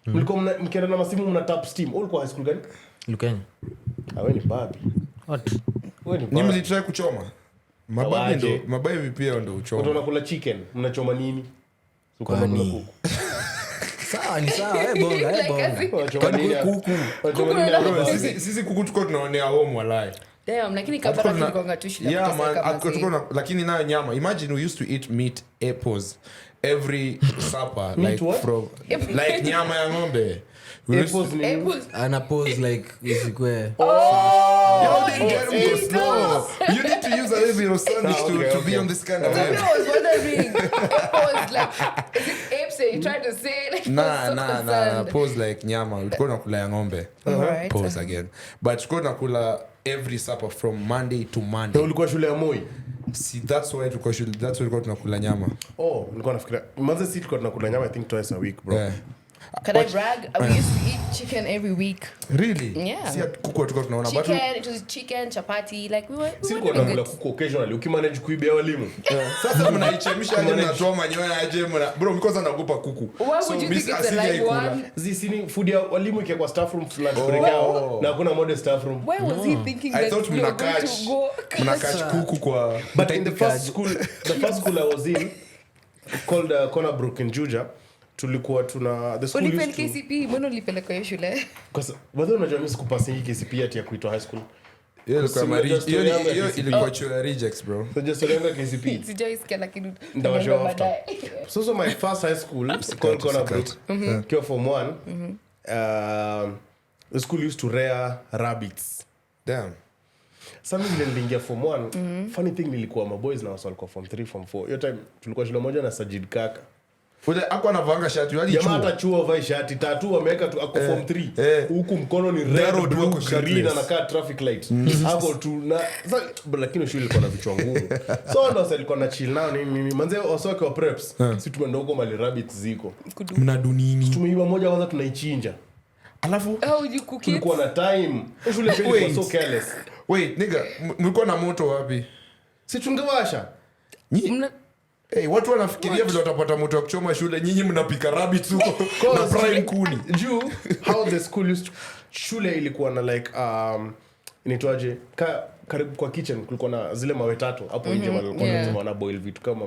Mlikuwa mkienda na masimu mna tap steam. Ulikuwa high school gani? Lukenya. Wewe ni babi. What? Wewe ni Nyinyi babi. mlitry kuchoma? Mababi pia ndo uchoma. Watu wanakula chicken, mnachoma nini? Kwani? Sawa ni sawa, bonga. Wanachoma nini? Kuku. Wanachoma nini? Sisi kuku tuko tunaonea home walai. Damn, lakini kabla tulikuwa tushida. Yeah man, lakini nayo nyama. Imagine we used to eat meat apples every supper like what? from like nyama ya ng'ombe. Apples ni Ana pose like isikwe. You need to use a little bit of Spanish to be on this kind of level. I was wondering. Apples like is it apes that you trying to say? Like, Nah. Pose like nyama. Ulikuwa nakula ya ng'ombe. Alright. Pose again. But ulikuwa nakula every supper from Monday to Monday. ulikuwa shule ya Moi. See, that's why tulikuwa tunakula nyama. Nilikuwa nafikiria. Manze si tulikuwa tunakula nyama I think twice a week, bro. Yeah. Can I brag? We used to eat chicken every week. Really? Yeah. See, kuku tulikuwa tunaona but Chicken, it was chicken, chapati, like we were Silikuwa doing nakula good. kuku occasionally ukimanage kuibia walimu. sasa mnaichemsha aje mnatoa manyoya aje bro mikoza naogopa kuku. Why would you think it's a live one? Zisini food ya walimu ikiwa staff room lunch break yao na hakuna modern staff room. Where was he thinking I that thought we were going mnakach to go? kuku kwa But in the first school I was in called Cornerbrook in Juja, tulikuwa tuna the school Ulipeleka used to KCP, mbona ulipeleka hiyo shule? because whether unajua mimi sikupasi hii KCP ati ya kuitwa high school. hiyo ilikuwa chuo ya rejects bro. So just remember KCP. Sijaisikia lakini Ndawashow tunaenda after. baadaye. So my first high school called Cornerbrook. Kiwa form 1. The school used to rear rabbits. Damn. Sasa mimi niliingia form 1. Funny thing nilikuwa maboys na wasa walikuwa form 3 form 4. Hiyo time tulikuwa shule moja na Sajid Kaka. Ule hapo anavanga shati hadi chuo. Jamaa hata chuo vai shati tatu wameweka tu ako form 3. Huku mkono ni red Narrow blue wako green shirtless. anakaa traffic light. Hapo tu na lakini shule ilikuwa na vichwa ngumu. So ndo sasa ilikuwa na chill nao nini manze wasoke wa preps. Sisi tumeenda huko mali rabbits ziko. Mnadu nini? Tumeiba moja kwanza tunaichinja. Alafu How you cook it? Tulikuwa na time. Shule ilikuwa so careless. wait nigga mlikuwa na moto wapi? Si tungewasha. Hey, watu wanafikiria vile watapata moto wa kuchoma shule, nyinyi mnapika rabbits huko na prime kuni. Juu how the school used to, shule ilikuwa na like inaitwaje karibu kwa kitchen kulikuwa na zile mawe tatu hapo nje walikuwa wana boil vitu kama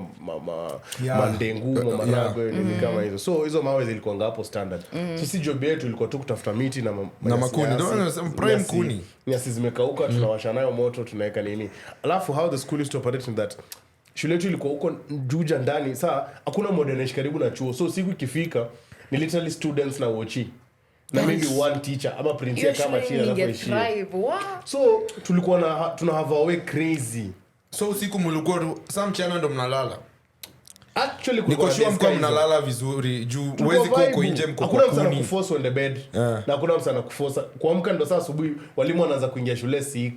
mandengu maragwe nini kama hizo. So hizo mawe zilikuwa hapo standard. So si job yetu ilikuwa tu kutafuta miti na makuni. Ndio wanasema prime kuni. Nyasi zimekauka tunawasha nayo moto tunaweka nini. Alafu how the school used to operate in that shule yetu ilikuwa huko Juja ndani. Saa hakuna modernish karibu na chuo. So siku ikifika ni literally students na wochi. Na maybe one teacher ama printer kama chini anapoishia. So tulikuwa tuna have our way crazy. So usiku mlikuwa saa mchana ndo mnalala. Actually niko sure mko mnalala vizuri juu huwezi kuko nje mko kwa kuni. Hakuna msana kuforce on the bed. Na hakuna msana kuforce. Kuamka ndo saa asubuhi walimu wanaanza kuingia shule 6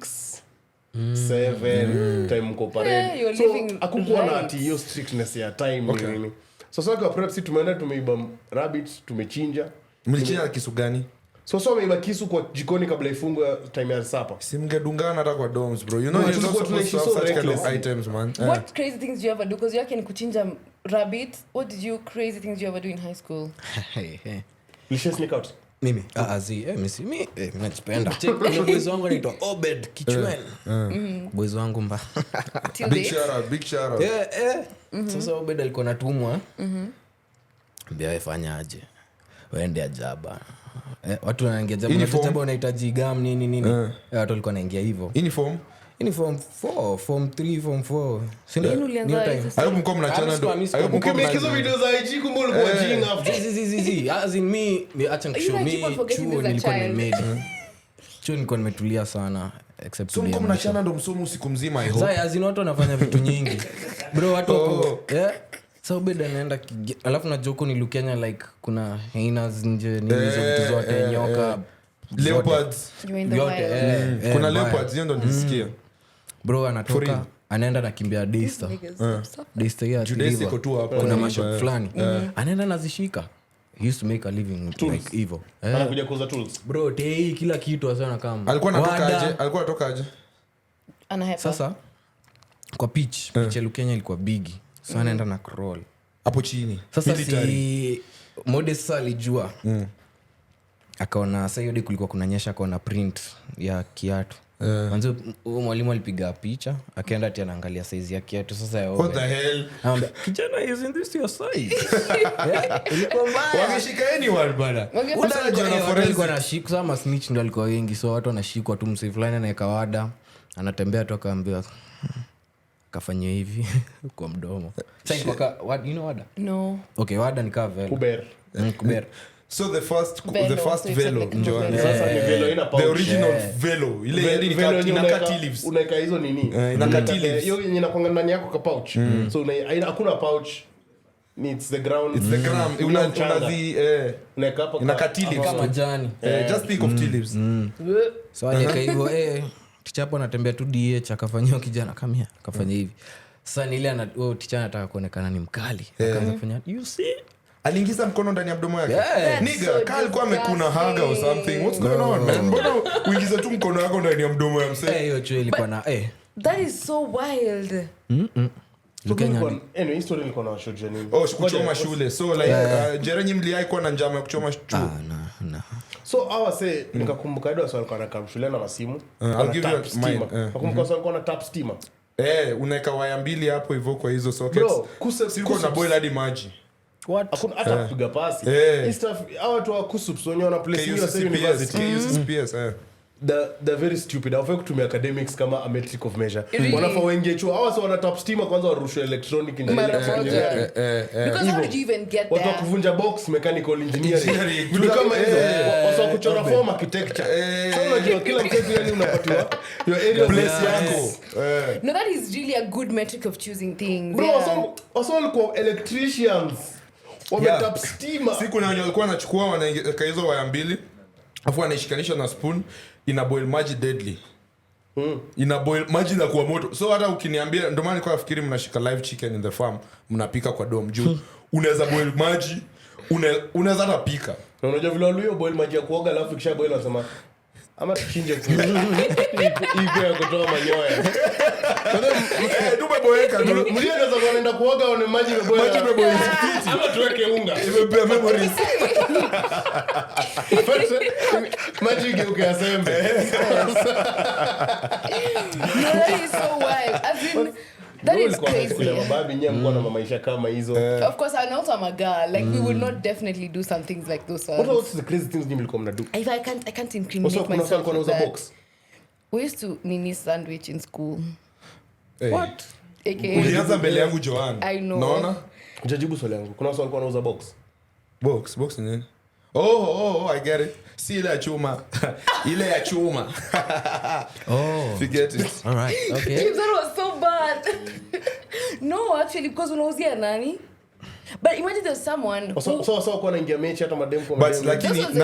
7 time mko parade. So hakukuwa na ati hiyo strictness ya time nini. So kwa prep si tumeenda tumeiba rabbit tumechinja. Mlichinja kisu gani? So ameiba kisu kwa jikoni kabla ifungwe time ya supper. Si mngedungana hata kwa dorms bro. You know you're not supposed to have such kind of items man. What crazy things do you ever do? Because yake ni kuchinja rabbit. What did you crazy things you ever do in high school? You should sneak out. Mimi mimi najipenda. Boys wangu anaitwa Obed Kichwen. Boys wangu mba. Big shout out. Sasa Obed alikuwa anatumwa. Mbia wefanya aje. Waende ajaba. Watu wanaingia jaba unahitaji gam nini. Watu walikuwa wanaingia hivyo. Uniform 4 form 3 form 4. Sina hayo mko mnachana ndo hayo mko mmekizo video za IG kumbe ulikuwa jing after as in me acha nikishow me chuo nilikuwa nimemade chuo nilikuwa nimetulia sana except so mko mnachana ndo msomo usiku mzima I hope sasa as in watu wanafanya vitu nyingi bro watu wako so beda naenda alafu na joko ni Lukenya like kuna hyenas nje nini hizo vitu zote nyoka leopards yote kuna leopards hiyo ndo nilisikia bro anatoka anaenda nakimbia Daystar ya Judaisy iko tu hapa kuna mashop fulani anaenda nazishika he used to make a living like hivyo anakuja kuuza tools bro tei kila kitu asana kama alikuwa anatoka aje anahepa sasa kwa pitch ya Kenya ilikuwa big so anaenda na crawl hapo chini sasa si Modest alijua akaona sasa hiyo kulikuwa kunanyesha akaona print ya kiatu Manzo mwalimu alipiga picha akaenda ati anaangalia size ya kiatu sasa ya what the hell kijana isn't this your size ilikuwa mbaya wameshika anyone bana unajua na forensic na shik sama snitch ndo alikuwa wengi so watu wanashikwa tu msee fulani na kawada anatembea tu akaambiwa kafanya hivi kwa mdomo sasa kwa what you know wada no okay wada ni ka velo kuber so the first velo Joanne Sasa ni velo ina pouch. the original velo ile yani inakati leaves unaeka hizo nini inakati leaves hiyo yenye inakwanga ndani yako ka pouch so hakuna pouch it's the ground una the unaeka hapo inakati leaves kama majani just think of tea leaves so alika hivyo tichapo anatembea tu DH akafanyia kijana kamia akafanya hivi sasa ni ile ticha anataka kuonekana ni mkali akaanza kufanya you see aliingiza mkono ndani ya mdomo yake nigga so kali kwa amekuna haga or something what's going on man mbona uingiza tu mkono wako ndani ya mdomo ya msee hiyo chuo ilikuwa na that is so wild anyway history ilikuwa na shujaa nini kuchoma shule so like Jerenyi mliai kuwa na njama ya kuchoma chuo so awa say nikakumbuka hadi wasa walikuwa na shule na masimu I'll give you mine nakumbuka wasa walikuwa na tap steamer unaweka waya mbili hapo hivyo kwa hizo sockets bro siko na boil hadi maji hakuna hata kupiga pasi hii stuff hawa watu wa kusups wenyewe wana place hiyo sasa university CPS the very stupid hawafai kutumia academics kama a metric of measure wanafaa waingie chuo hawa wana tap steamer kwanza warushwe electronic engineering because how did you even get watu there kuvunja box mechanical engineering vitu kama hizo wasa kuchora form architecture so unajua kila mtu yani unapatiwa your area place yako no that is really a good metric of choosing things bro wasa walikuwa electricians wametap steamer siku na walikuwa wanachukua wanaweka hizo waya mbili afu wanaishikanisha na spoon ina boil maji deadly ina boil maji na kuwa moto so hata ukiniambia ndio maana nilikuwa nafikiri mnashika live chicken in the farm mnapika kwa dom juu unaweza boil maji unaweza hata pika na unajua vile walio boil maji ya kuoga alafu kisha boil unasema ama tuchinje kwa hiyo ya kutoa manyoya tumeboeka mlio anaweza kwenda kuoga one maji imeboil ama tuweke unga imebea memories maji igeuke asembe that is so wild as in that is crazy mababi nyie mko na maisha kama hizo of course I know I'm a girl like we would not definitely do some things like those what's the crazy things you mlikuwa mnadu if I can't incriminate also myself kuna uza box we used to nini sandwich in school what ulianza mbele yangu Joanne I know naona ujajibu swali yangu kuna watu walikuwa wanauza box nini oh I get it si ile ya chuma ile ya chuma forget it all right okay that was so bad no actually because unauzia nani but imagine there's someone so kwa naingia mechi hata madem kwa but lakini this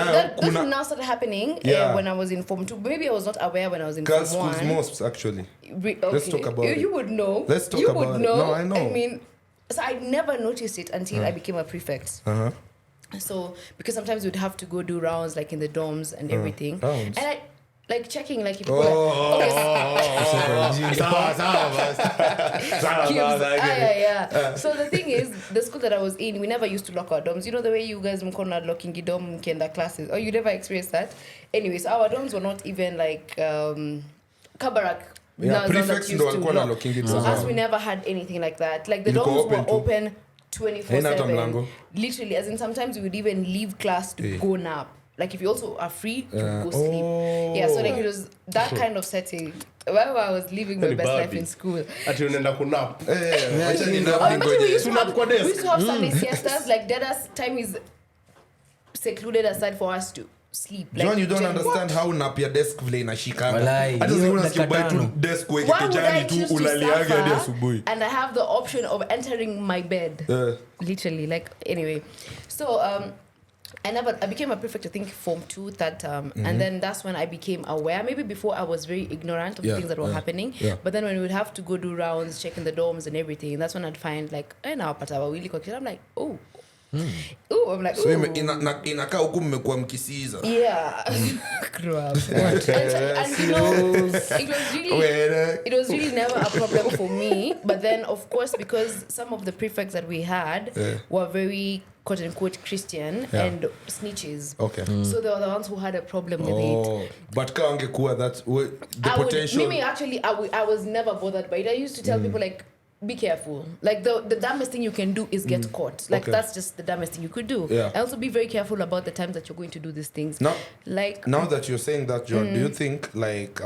now started happening when I was in form 2 maybe I was not aware when I was in form 1 girls most actually okay. Let's talk about it. You would know. Let's talk you about would it. know. No, I know. I mean, so I never noticed it until I became a prefect. So because sometimes we'd have to go do rounds like in the dorms and everything. Rounds. And I like checking like if so the thing is the school that I was in we never used to lock our dorms. You know the way you guys mkona locking your dorm mkienda classes or you never experienced that. Anyways, our dorms were not even like kabarak. Prefects ndo walikuwa na locking it. So us we never had anything like that. Like the dorms were open 24/7. Literally, as in sometimes we would even leave class to go nap. Like if you also are free to go sleep. Yeah, so like it was that kind of setting. While I was living my best life in school. Ati unaenda kunap. We used to have Sunday siestas. Like Dada's time is secluded aside for us to sleep. Like, John, you don't understand how nap your desk vile inashikanga. Walai, Hata hiyo sasa unasikia dakika tu tano. desk weke why would I kijani choose tu to ulaliage hadi suffer asubuhi. and I have the option of entering my bed? Literally, like anyway. So I became a prefect I think form 2 that and then that's when I became aware. Maybe before I was very ignorant of the things that were happening. But then when we would have to go do rounds, checking the dorms and everything, that's when I'd find like, I'm like, oh, Ooh, I'm like, so ooh. inakaa huku mmekuwa mkisiza. Yeah. Grow up. and you know, it was really never a problem for me. But then, of course, because some of the prefects that we had were very quote unquote Christian and snitches. Okay. So they were the ones who had a problem with it. But kaangekuwa that the potential. I was never bothered by it. I used to tell people like, be careful. Like the dumbest thing you can do is get caught. Like that's just the dumbest thing you could do. Yeah. And also be very careful about the times that you're going to do these things. Now that you're saying that, John, do you think like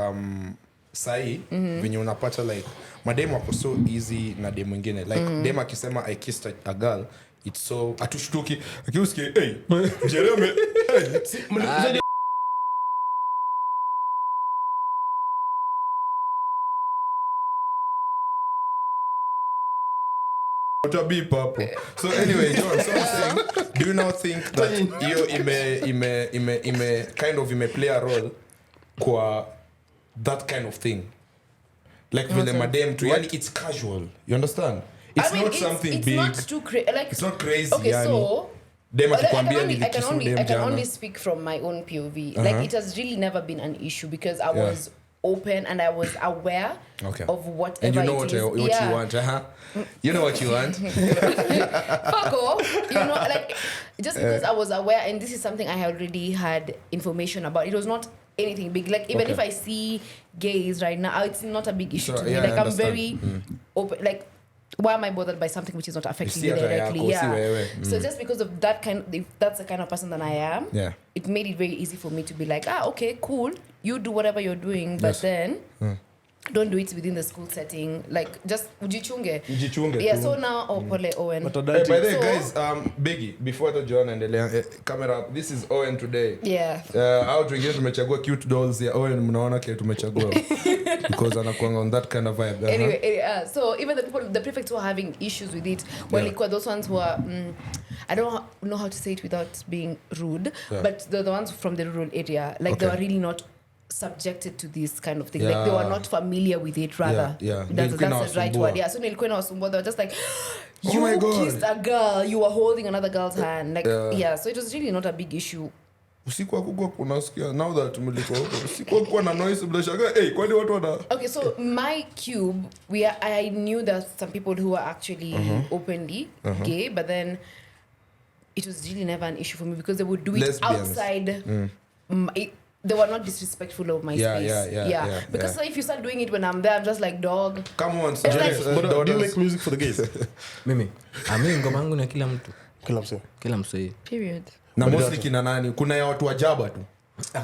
sai venye unapata like madem wako so easy na dem mwingine like dem akisema I kissed a girl, it's so atushtuki akiusikie hey Jeremy hey so anyway, John, so I'm saying, do you now think that hiyo ime kind of play a role kwa that kind of thing, like vile madem tu, yani it's casual, you understand? It's not something it's big. Not too like it's not crazy. Okay, yani. So dem akikwambia I can only speak from my own POV. Like it has really never been an issue because I was open and I was aware of whatever and you know what you want, you know what you want. Fuck off. You know, like just because I was aware and this is something I already had information about. It was not anything big. Like even if I see gays right now, it's not a big issue to me. Like I'm very open. Like why am I bothered by something which is not affecting me directly? So just because of that if that's the kind of person that I am, it made it very easy for me to be like, okay, cool, you do whatever you're doing, but then don't do it within the school setting. Like just ujichunge. Yeah. So now, pole Owen. By the way, guys, Biggie, before the John and the camera up, this is Owen today. Yeah. Out wengine tumechagua cute dolls ya Owen, mnaona kile tumechagua because anakuanga on that kind of vibe. Anyway, so even the prefects who are having issues with it, those ones who are I don't know how to say it without being rude, but they're the ones from the rural area. Like they were really not subjected to this kind of thing. Like they were not familiar with it, rather. That's the right word. So nilikuwa nawasumbua, they were just like, you kissed a girl, you were holding another girl's hand. Like so it was really not a big issue. Usiku akukua kunasikia now that mliko huko usiku akukua na noise bila shaka kwani watu wana. Okay, so my cube I knew that some people who were actually openly gay, but then it was really never an issue for me because they would do it outside. They were not disrespectful of my space. Because if you start doing it when I'm there, I'm just like, dog. Come on, do you make music for the gays? Mimi ngoma yangu na kila mtu. Kila msee. Period. Na mostly kina nani? Kuna ya watu wajaba tu.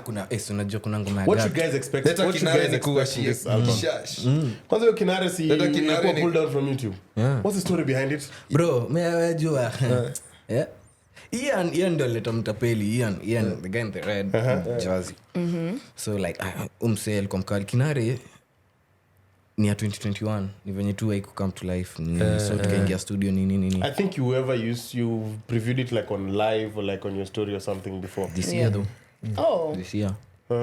Kuna unajua kuna ngoma ya What you guys expect? What you guys expect from this album? Kwanza hiyo kinare si ilikuwa pulled down from YouTube. What's the story behind it? Bro, mejua. Ian ndo leta mtapeli. Ian the guy in the red jersey. So like umsee alikuwa mkali kinare ni ya 2021 ni venye tu haiku come to life so tukaingia studio nini. I think you previewed it like on live or like on your story or something before this year though. This year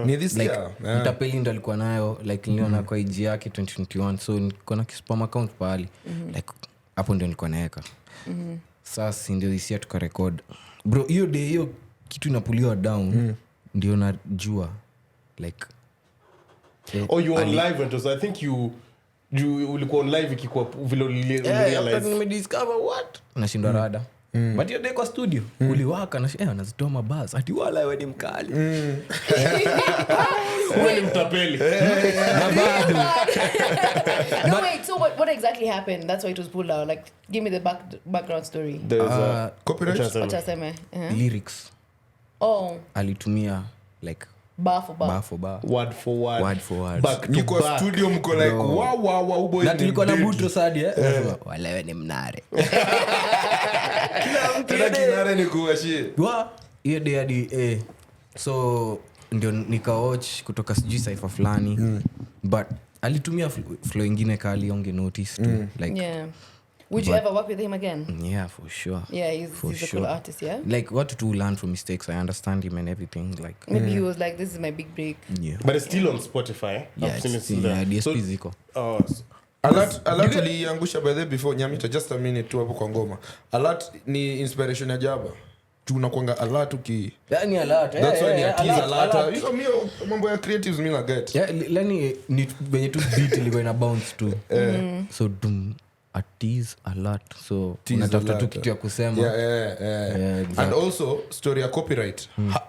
ni this like, year mtapeli ndo alikuwa nayo like niliona kwa IG yake 2021 so niko na spam account pale like hapo ndio nilikuwa naeka sasa ndio this year tukarecord bro hiyo kitu inapuliwa down ndio najua like you on live and so I think you ulikuwa on live ikikuwa vile realize nimediscover what nashindwa rada but hiyo day kwa studio uliwaka na anazitoa mabuzz ati wala wewe ni mkali wewe ni mtapeli na bado no wait so what exactly happened? That's why it was pulled out. Like give me the background story. There's copyright lyrics alitumia like bar for bar word for word back to back. Kwa studio mko like wow boy na tulikuwa na butro sadi wala wewe ni mnare kila kinare ni kuashie hiyo day hadi so ndio nikawatch kutoka sijui saifa fulani but alitumia flow ingine kali onge notice tu like would you ever work with him again? Yeah, for sure. Yeah, he's a cool artist, yeah? Like, what to learn from mistakes. I understand him and everything. Like maybe he was like, this is my big break. Yeah. But it's still on Spotify. Yeah, I've seen it still there. DSP Zico. Alert uliangusha by the before Nyamita, just a minute tu hapo kwa ngoma. Alert ni inspiration ya Jaba. Tunakuanga alert yani alert. That's why ni tease alert. Hizo mio mambo ya creatives mimi na get. Lani ni venye tu beat ilikuwa ina bounce tu. So dum a tease alert. So unatafuta tu kitu ya kusema. Exactly. And also story ya copyright.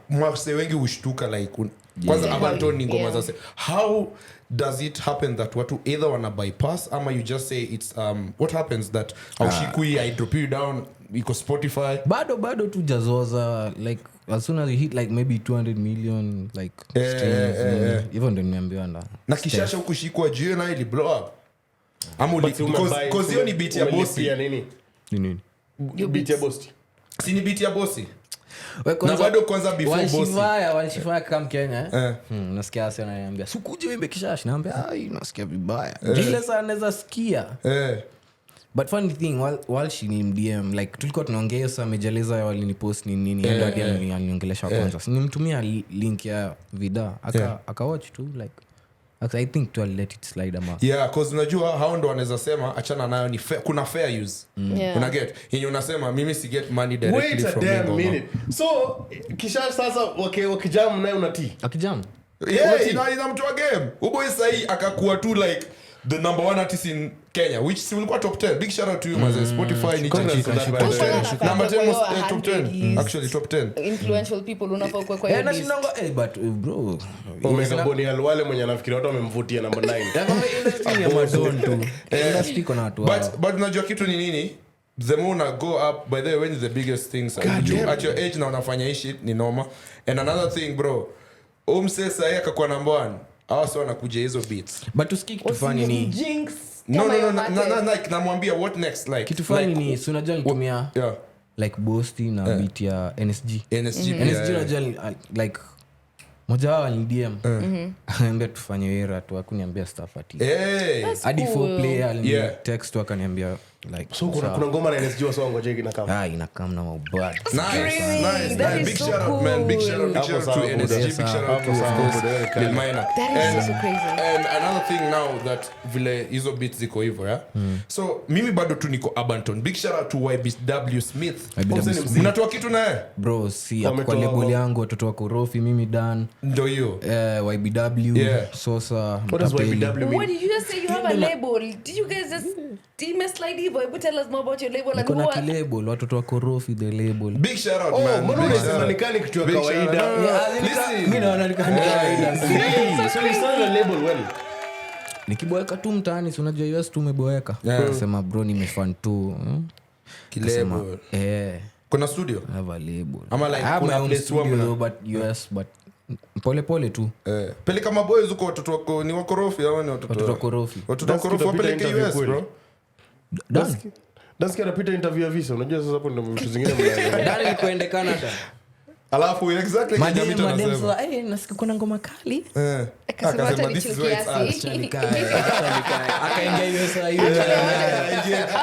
Mwase wengi ushtuka like kwanza Abanton ni ngoma za how does it happen that watu either wana bypass ama you just say it's what happens that aushikui I drop you down iko Spotify bado tu jazoza like as soon as you hit like maybe 200 million like streams even ndo nimeambiwa na kishasha ukushikwa juu na ili blow up ama because hiyo ni beat ya bossy nini beat ya bossy si ni beat ya bossy na bado kwanza before bossy walishifaya kama Kenya nasikia hasa ananiambia sikuje wimbe kishashi naambia ai nasikia vibaya ile sana naweza sikia but funny thing while she ni DM like tulikuwa tunaongea sasa amejeleza walinipost nini ndio aliongelesha kwanza nimtumia link ya vida akawatch tu like I think to let it slide ama cause unajua hao ndo wanaweza sema achana nayo ni kuna fair use una get yenye unasema mimi si get money directly from you. Wait a damn minute. So kisha sasa wakijam naye unatii akijam ina mtu wa game ubo sahi akakuwa tu like the number 1 artist in Kenya which si ulikuwa top 10 big shout out to you maze Spotify ni number 10 was top 10 actually top 10 influential people unafaa kwa hiyo list but bro Omega Bonial wale mwenye nafikiri watu wamemvutia number 9 kama industry ya madon tu industry kuna watu but unajua kitu ni nini the more una go up by the way when is the biggest things at your age na unafanya hii shit ni normal and another thing bro umsesa yeye akakuwa number 1 also anakuja hizo beats but usikii kitu fani ni jinx no like namwambia what next like kitu fani ni si unajua nitumia like Bosti na beat ya NSG unajua like moja wao ni DM ananiambia tufanye wera tu akuniambia stuff ati hadi 4 player ni text akaniambia like so kuna ngoma na NSG wasao ngoje inakam inakam na mabad nice big shout out man big shout out to NSG big shout out to Lil Maina that is so crazy and another thing now that vile hizo beats ziko hivyo so mimi bado tu niko Abanton big shout out to YBW Smith mnatoa kitu naye bro si kwa label yangu watoto wa Korofi mimi Dan ndo hiyo YBW Sosa what does YBW mean what did you just say you have a label did you guys just slide Ivo but tell us more about your label and kuna label watoto wa Korofi the label big shout out man mbona unasema nikani kitu ya kawaida mimi naona nikani kawaida so you started a label when nikiboeka tu mtaani si unajua US tumeboeka nasema bro nimefan tu kilabel kuna studio have a label ama like kuna place studio but US but pole tu peleka maboys uko watoto wako ni wakorofi au ni watoto wa Korofi wapeleke US bro Danski anapita interview ya visa unajua sasa hapo ndo mtu zingine mnaelewa Dani kuende Canada alafu exactly madem sasa nasikia kuna ngoma kali akasema this is where it's akaingia USA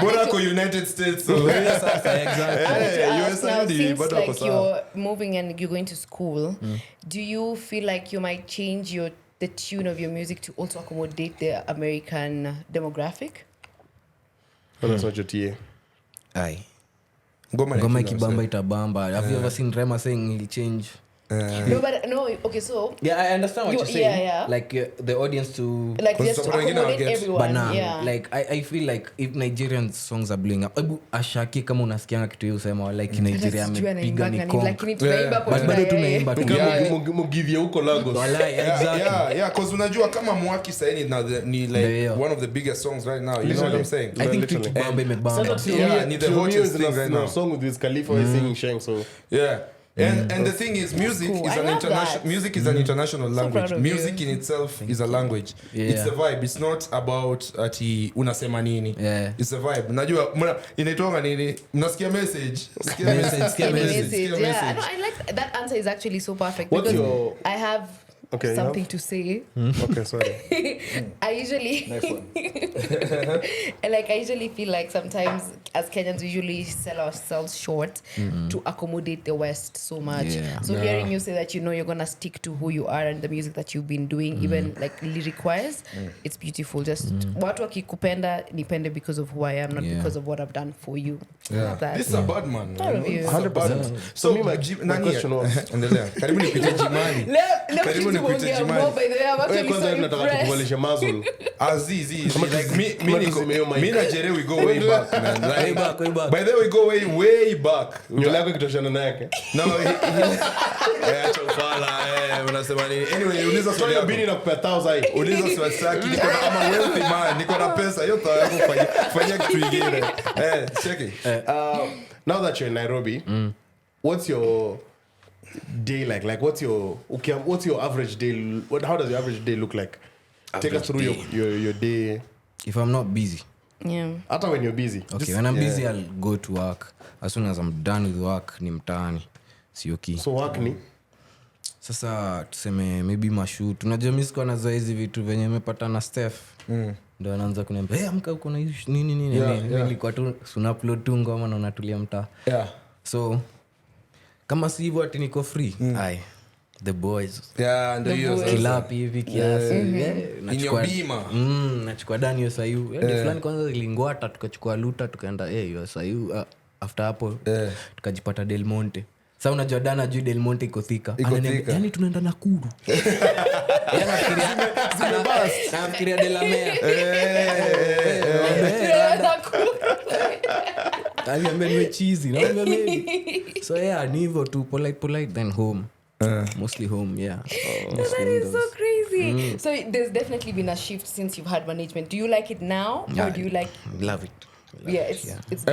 bora ko United States so sasa exactly US bado like you're moving and you're going to school do you feel like you might change the tune of your music to also accommodate the American demographic unasochotie ai ngoma ikibamba itabamba have you ever seen Rema saying he'll change no okay so I understand what you're saying like the audience to like just to accommodate everyone like I feel like if Nigerian songs are blowing up ashaki kama unasikianga kitu hiyo usema like Nigeria amepiga mikong lakini tunaimba kwa bado tunaimba tu mugivia huko Lagos exactly cause unajua kama Mwaki saini ni like one of the biggest songs right now you know what I'm saying I think tukibamba imebamba ni the hottest thing right now song with Wiz Khalifa singing Sheng so and the thing is music is an international language music in itself is a language it's a vibe it's not about ati unasema nini it's a vibe najua inaitwa nini mnasikia message I like that answer is actually so perfect because I have something to say. Okay, sorry. I usually Nice one. and like I usually feel like sometimes as Kenyans we usually sell ourselves short to accommodate the West so much. Yeah. So hearing you say that you're gonna stick to who you are and the music that you've been doing, even like lyric wise, it's beautiful. Just watu wakikupenda nipende because of who I am, not because of what I've done for you. Yeah. That. This is a bad man. Proud of you. 100%. So my question was endelea. Karibu nipite Jimani. Karibu nipite Jimani. By the way, I'm actually kwanza so nataka impressed. tukubalishe muzzle. Azizi, like me na Jere we go way back, man. Like, Way back. By the way, we go way back. Nywele yako ikitoshana na yake. No, acha ufala, unasema nini? Anyway, uliza swali Sio yako. bini na kupea 1000 hii. Uliza swali saki, niko na ama wealthy man, niko na pesa, yote yako fanya kitu kingine. Check it. Now that you're in Nairobi, what's your day like? Like what's your average day? How does your average day look like? Take us through your day. If I'm not busy. Yeah. Hata when you're busy. Okay, when I'm busy I'll go to work. As soon as I'm done with work ni mtaani. Sioki. So work ni Sasa tuseme maybe mashoot. Unajua mimi siko na hizi vitu venye nimepata na Steph. Ndio anaanza kuniambia, "Hey, amka uko na nini?" Nilikuwa tu upload tu ngoma na unatulia mtaa. Yeah. So kama si hivyo ati niko free. The boys. Yeah, ndio hiyo sasa. Kilapi hivi kiasi. Nachukua bima. Nachukua ndani hiyo sayu. Ndio fulani kwanza ilingwata tukachukua luta tukaenda hiyo sayu after hapo tukajipata Del Monte. Sasa unajua Dana juu Del Monte iko thika. Yaani tunaenda Nakuru. Nafikiria De La Mer. Aliambia niwe cheesy. Naambia maybe. So yeah, ni hivyo tu polite then home. Mostly home, yeah. That is so crazy. So there's definitely been a shift since you've had management. Do you like it now, or do you like? Love it. It's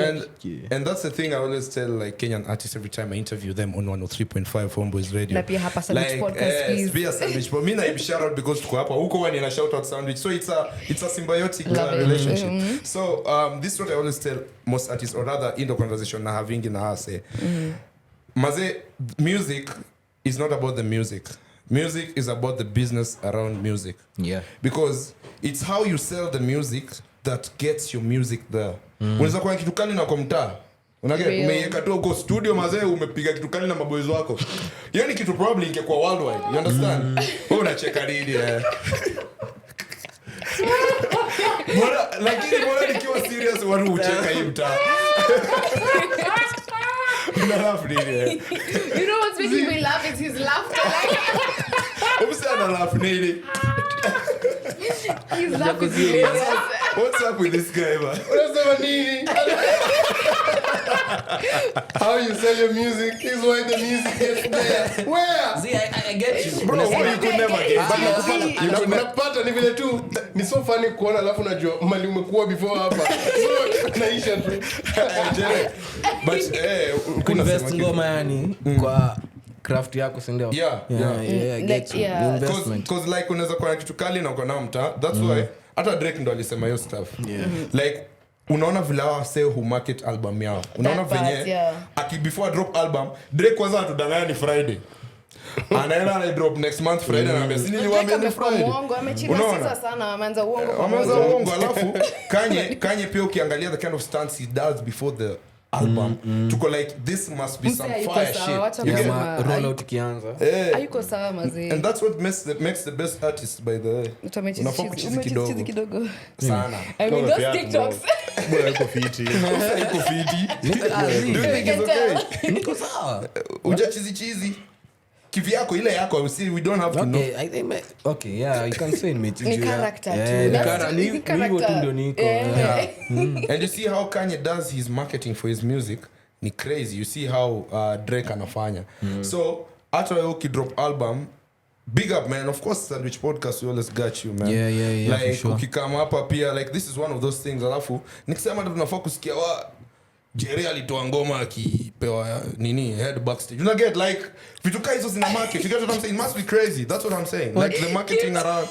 good. And that's the thing I always tell like Kenyan artists every time I interview them on 103.5 Homeboys Radio. Na pia hapa Sandwich Podcast, please. Pia Sandwich. But me na shout out because tuko hapa huko when I shout out Sandwich. So it's a symbiotic relationship. So this is what I always tell most artists, or rather in the conversation na having in a say. Maze, music is not about the music. Music is about the business around music. Yeah. Because it's how you sell the music that gets your music there. Unaweza kwa kitu kali na kwa mtaa. Umeiweka tu uko studio mazee umepiga kitu kali na maboys wako. Hiyo ni kitu probably ingekuwa worldwide. You understand? Wewe unacheka nini lakini bora nikiwa serious watu hucheka hii mtaa. You know what's making me laugh is his laughter. Umsana laugh nini? His laugh is hilarious. What's up with this guy, man? unasema nini? How you sell your music is why the music gets there. Where? See, I get you. Bro, you could never get. But nakupata ni vile tu ni so funny kuona alafu unajua mali umekuwa before hapa. So naisha tu. But Invest ngoma yani kwa craft yako si ndio? Yeah. I get you. Investment. Because like unaweza kuwa kitu kali na uko nao mtaa. That's why hata Drake ndo alisema hiyo stuff. Like unaona vile hao say who market album yao. Unaona venye before drop album Drake kwanza atudanganya ni Friday. Anaenda na drop next month Friday na anambia sini niwaambia ni Friday. Unaona sana ameanza uongo. Alafu Kanye pia ukiangalia the kind of stance he does before the album tuko like this must be some fire shit. Roll out kianza. Hayuko sawa mazee. And that's what makes the best artists by the way. Unafaa kuchizi kidogo sana. I mean those TikToks. Bora yuko fiti. Yuko fiti. Niko sawa. Uja chizi kivyako ile yako we don't have to know. I think okay, yeah, you can say me. Ni character too. And you see how Kanye does his marketing for his music ni crazy. You see how Drake anafanya. So after you drop album, big up man. Of course Sandwich Podcast we always got you man. Yeah, like for sure. ukikama hapa pia like this is one of those things. Alafu nikisema tunafaa kusikia Jerry alitoa ngoma akipewa nini head backstage. You know get like vitu kai hizo zina market. You get what I'm saying? It must be crazy. That's what I'm saying. Like the marketing around.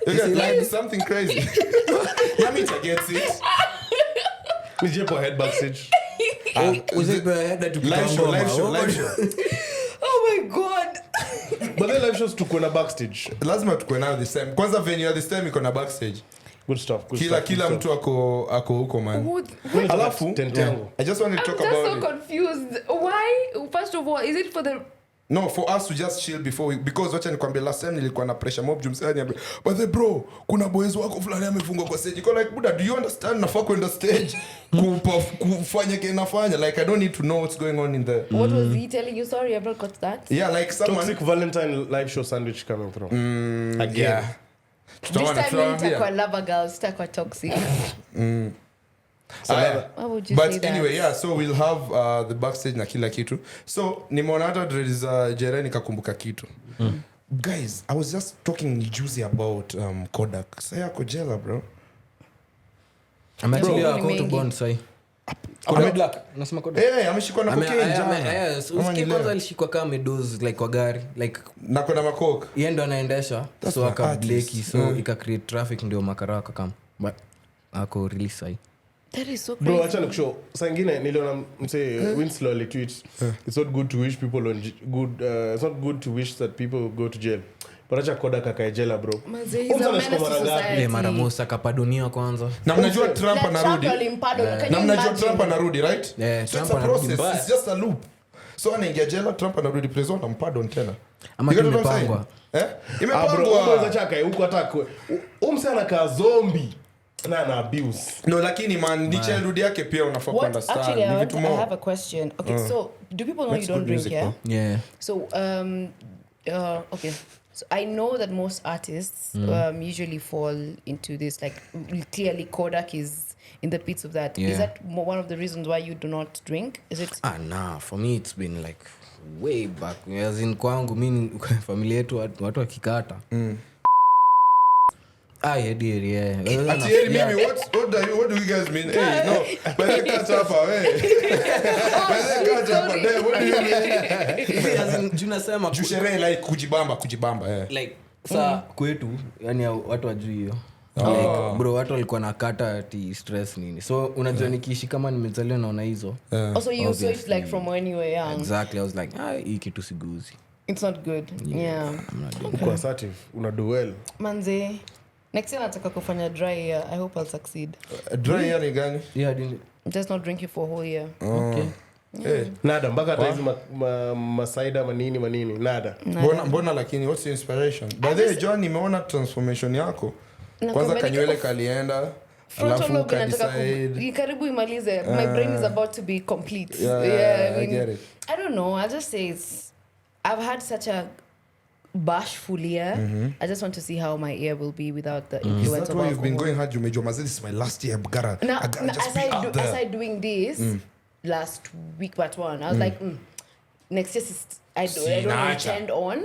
You get like something crazy. Yamita gets it. Nije po head backstage. Usipe head to live show. Oh my god. But then live shows tuko na backstage. Lazima tuko nayo this time. Kwanza venue ya this time iko na backstage. Good stuff. Kila mtu ako huko man. Alafu I just want to talk about it. I'm just so confused. Why? First of all, is it for the No, for us to just chill because wacha nikwambia last time nilikuwa na pressure mob jumsani but the bro kuna boys wako fulani amefungwa kwa stage. Iko like buda, do you understand nafaa kwenda stage kufanya kinafanya like I don't need to know what's going on in there. What was he telling you? Sorry, I've not got that. Yeah, like someone Toxic Valentine live show sandwich coming through. Again. Yeah. This time nitakuwa lover girls, nitakuwa toxic. So why would you but say anyway, that? yeah, so we'll have the backstage na kila kitu. So nimeona hata dread za Jere nikakumbuka kitu. Guys, I was just talking juicy about Kodak. Saya kojela bro. I'm actually a to bond say. Kodak black. Nasema Kodak. Ameshikwa na cocaine jana. Usikie kwanza alishikwa kama dose like kwa gari like na kuna makok. Yeye ndo anaendesha so akableki so ika create traffic ndio makaraka kama. But ako release sai. That is so crazy. Bro, acha nikushow. Sangine niliona mse Winslow ali tweet. It's not good to wish people on it's not good to wish that people go to jail. But acha Kodak akae jela bro. Ile mara moja kapadonia kwanza. Na mnajua Trump anarudi, right? Yeah, so Trump anarudi. It's just a loop. So anaingia jela, Trump anarudi prison na mpardon tena. Ama imepangwa. Imepangwa. Bro, acha akae huko hata umse anakaa zombie. Na abuse. No, lakini man ni childhood yake pia unafaa understand. Actually, I have a question. Okay, so do people know you don't drink here? Yeah? So okay. So I know that most artists usually fall into this, like clearly Kodak is in the pits of that. Is that one of the reasons why you do not drink? Is it? Nah, for me it's been like way back. As in kwangu mimi familia yetu watu wakikata. Yeah. What do you guys mean? Hey, no. But catch up What do you mean? As in junasema jushere like kujibamba like saa kwetu yani watu wajui hiyo. Like bro watu walikuwa nakata ati stress nini. So unajua nikiishi kama nimezaliwa naona hizo. Also you so it's like from when you were young. Exactly. I was like hii kitu siguzi. It's not good. Yeah. I'm not doing Uko assertive, una do well. Manze. Next year nataka kufanya dry year. I hope I'll succeed. Dry year ni gani? Yeah, didn't just not drink it for a whole year. Okay. Nada mpaka hata hizi masaida manini nada. Mbona lakini what's your inspiration? By the way, John nimeona transformation yako. Kwanza kanywele kalienda. Alafu kadecide. Karibu imalize. My brain is about to be complete. Yeah, I get it. I don't know. I'll just say I've had such a bashful year. I just want to see how my year will be without the influence of alcohol. That's why you've been going hard. This is my last year. I gotta just be out there. As I doing this last week, but one, I was like, next year I don't intend on.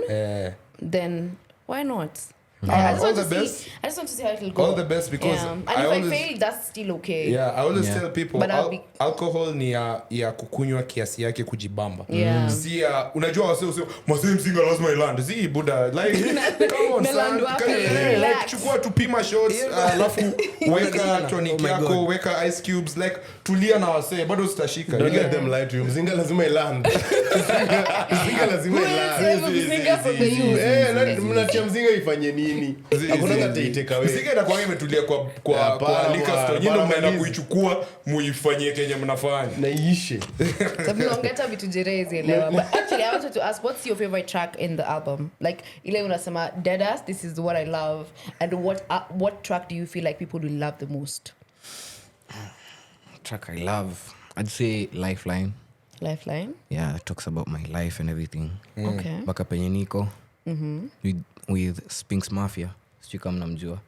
Then why not? I just want to see how it will go. All the best because and if I fail, that's still okay. Yeah, I always tell people alcohol ni ya kukunywa kiasi yake kujibamba. Yeah. Si unajua wasio mzee mzinga lazima iland. Si buda like come on son. Like chukua tupima shots alafu weka tonic yako, weka ice cubes like tulia na wasee bado utashika. Don't let them lie to you. Mzinga lazima iland. Mzinga lazima iland. Mzinga for the youth. Mnatia mzinga ifanye nini? Hakuna take away. Mzinga inakuwa imetulia kwa liquor store. Nyinyi mnaenda kuichukua muifanyie Kenya mnafanya. Na iishe. So mnaongea vitu jerezi elewa. But actually I wanted to ask, what's your favorite track in the album? Like ile unasema Deadass, this is what I love, and what track do you feel like people will love the most? Track I love, I'd say Lifeline. Lifeline? Yeah, it talks about my life and everything. Okay. Baka penye niko. With Spinks Mafia. Sijui kama mnamjua.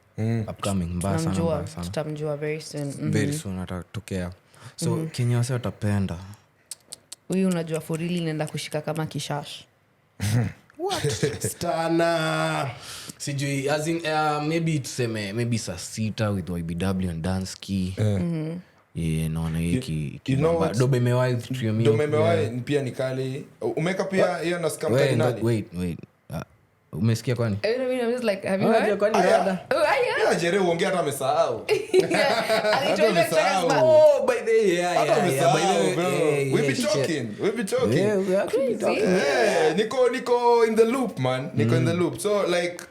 Upcoming mbaya sana. Tutamjua very soon. Very soon atatokea. So Kenya wase watapenda. Huyu unajua for really nenda kushika kama kishash. What? Stunna. Sijui as in maybe tuseme maybe saa 6 with YBW and Dansky. Yeah, naona hiki Dobe Mewai trio mimi. Dobe Mewai pia ni kali. Umeka pia hiyo na scam kali nani? Wait. Umesikia kwani? I mean, I'm just like, have you heard? Kwani rada? Oh, yeah. Jere uongea hata amesahau. Oh, by the way, yeah. We be talking. Yeah, we actually talking. Yeah, niko in the loop, man. Niko in the loop. So like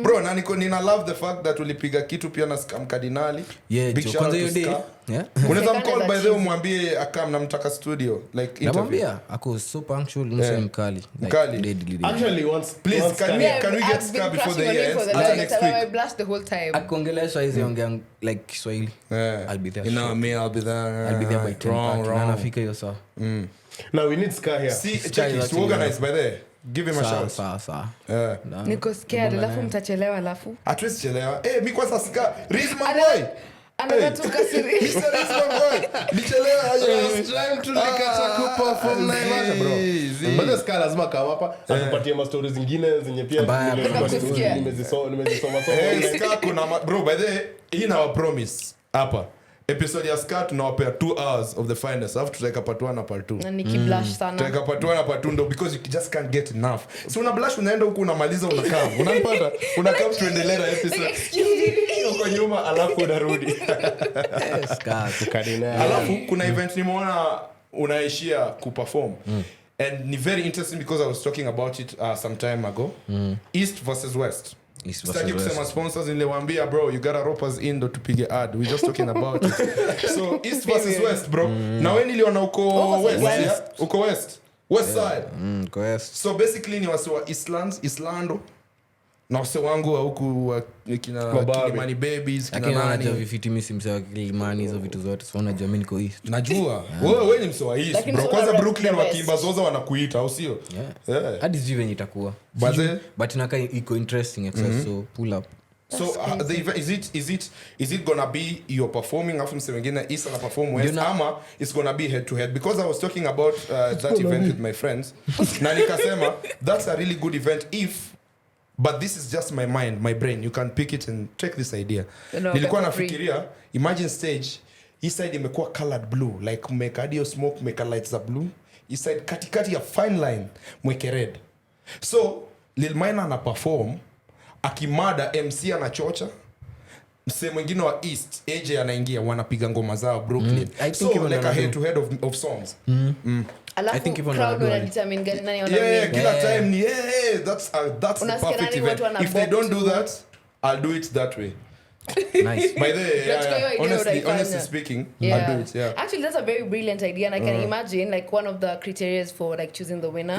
bro, na nina love the fact that ulipiga kitu pia na Scam Cardinali. Yeah, big shout out to Ska. Yeah. Unaweza mcall by the way umwambie akam namtaka studio like interview. Namwambia ako so punctual, mse mkali. Mkali. Actually once Please can we get Ska before the year ends? Until next week. I blast the whole time. Akongelesha hizi ongea like Kiswahili. I'll be there. You know me, I'll be there by 10. Na nafika hiyo saa. Now we need Ska here. See, check it to organize by there. Give him a shout. Sawa. Niko scared alafu mtachelewa alafu. Hatuwezi chelewa. Mi kwanza Ska. Rizma boy. Anataka tukasiri. Mr. Rizma boy. Nichelewa aje. Trying to nikata kuperform na MAISHA bro. Bado Ska lazima kama hapa atupatie ma stories zingine zenye pia nimezisoma. Ska kuna bro by the way, hii na promise hapa. Episode ya Ska tunawapea 2 hours of the finest. Alafu tutaweka part 1 na part 2. Na nikiblush sana. Tutaweka part 1 na part 2 because you just can't get enough. So una blush unaenda huku unamaliza unakaa. Unanipata? Unakaa tuendelee na episode. Uko nyuma alafu unarudi. Ska Cardinali. Alafu kuna event nimeona unaishia kuperform. And ni very interesting because I was talking about it some time ago. East versus West. Sitaki kusema sponsors niliwaambia bro you gotta rope us in to pige ad. We just talking about it. So East versus West bro. Na wewe niliona uko West, yeah? Uko West side. Uko West. So basically ni wasi wa Islando. Na wase wangu wa huku kina Kilimani Babies kina nani. Unajua vifiti mimi si msewa Kilimani hizo vitu zote. So unajua mimi niko East. Najua. Wewe ni msewa East bro. Kwanza Brooklyn wakiimba zoza wanakuita au sio? Yeah. Hadi sijui venye itakuwa. But naka iko interesting exercise so pull up. So the event, is it gonna be you're performing after mse wengine East na perform West ama it's gonna be head to head because I was talking about that event with my friends na nikasema that's a really good event if but this is just my brain you can pick it and take this idea. Nilikuwa nafikiria imagine stage hii side imekuwa colored blue like umeka audio smoke umeka lights za blue hii side katikati ya fine line mweke red so Lil Maina ana perform akimada MC anachocha mse mwingine wa East AJ anaingia wanapiga ngoma zao Brooklyn so like a head to head of songs I think even crowd will determine nani wana kila time ni that's the perfect event if they don't do that I'll do it that way. Nice. By the honestly speaking, I'll do it. Yeah. Actually, that's a very brilliant idea, and I can imagine like one of the criteria for like choosing the winner,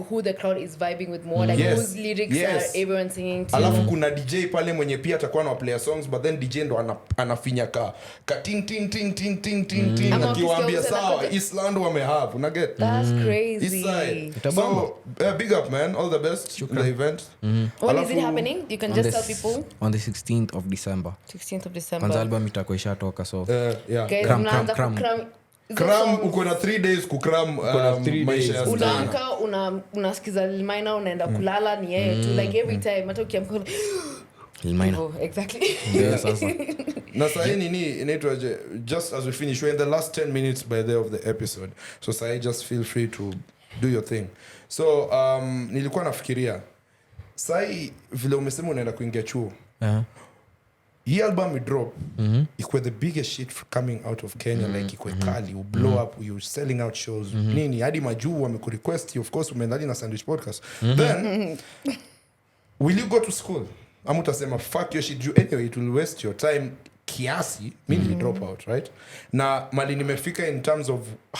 who the crowd is vibing with more, like whose lyrics are everyone singing to. Alafu kuna DJ pale mwenye pia atakuwa na player songs, but then DJ ndo anafinya ka ting ting ting ting ting ting ting akiwaambia sawa Islando wamehave una get. That's crazy. So big up man, all the best in the event. When is it happening? You can just tell people. On the 16th of December. 16th of December. Kwanza album itakuwa ishatoka so. Cram uko na 3 days kukram maisha. Unaamka unasikiza Lil Maina unaenda kulala ni yeye tu like every time hata ukiamka Lil Maina. Exactly. Yeah, sasa. Na sasa nini inaitwa just as we finish we're in the last 10 minutes by the of the episode. So sasa just feel free to do your thing. So nilikuwa nafikiria sai vile umesema unaenda kuingia chuo. Hii album we drop ikuwe the biggest shit coming out of Kenya like ikuwe kali you blow up you selling out shows nini hadi majuu wamekurequest of course umeendali na Sandwich Podcast then will you go to school ama utasema fuck your shit anyway it will waste your time kiasi mimi drop out right na mali nimefika in terms of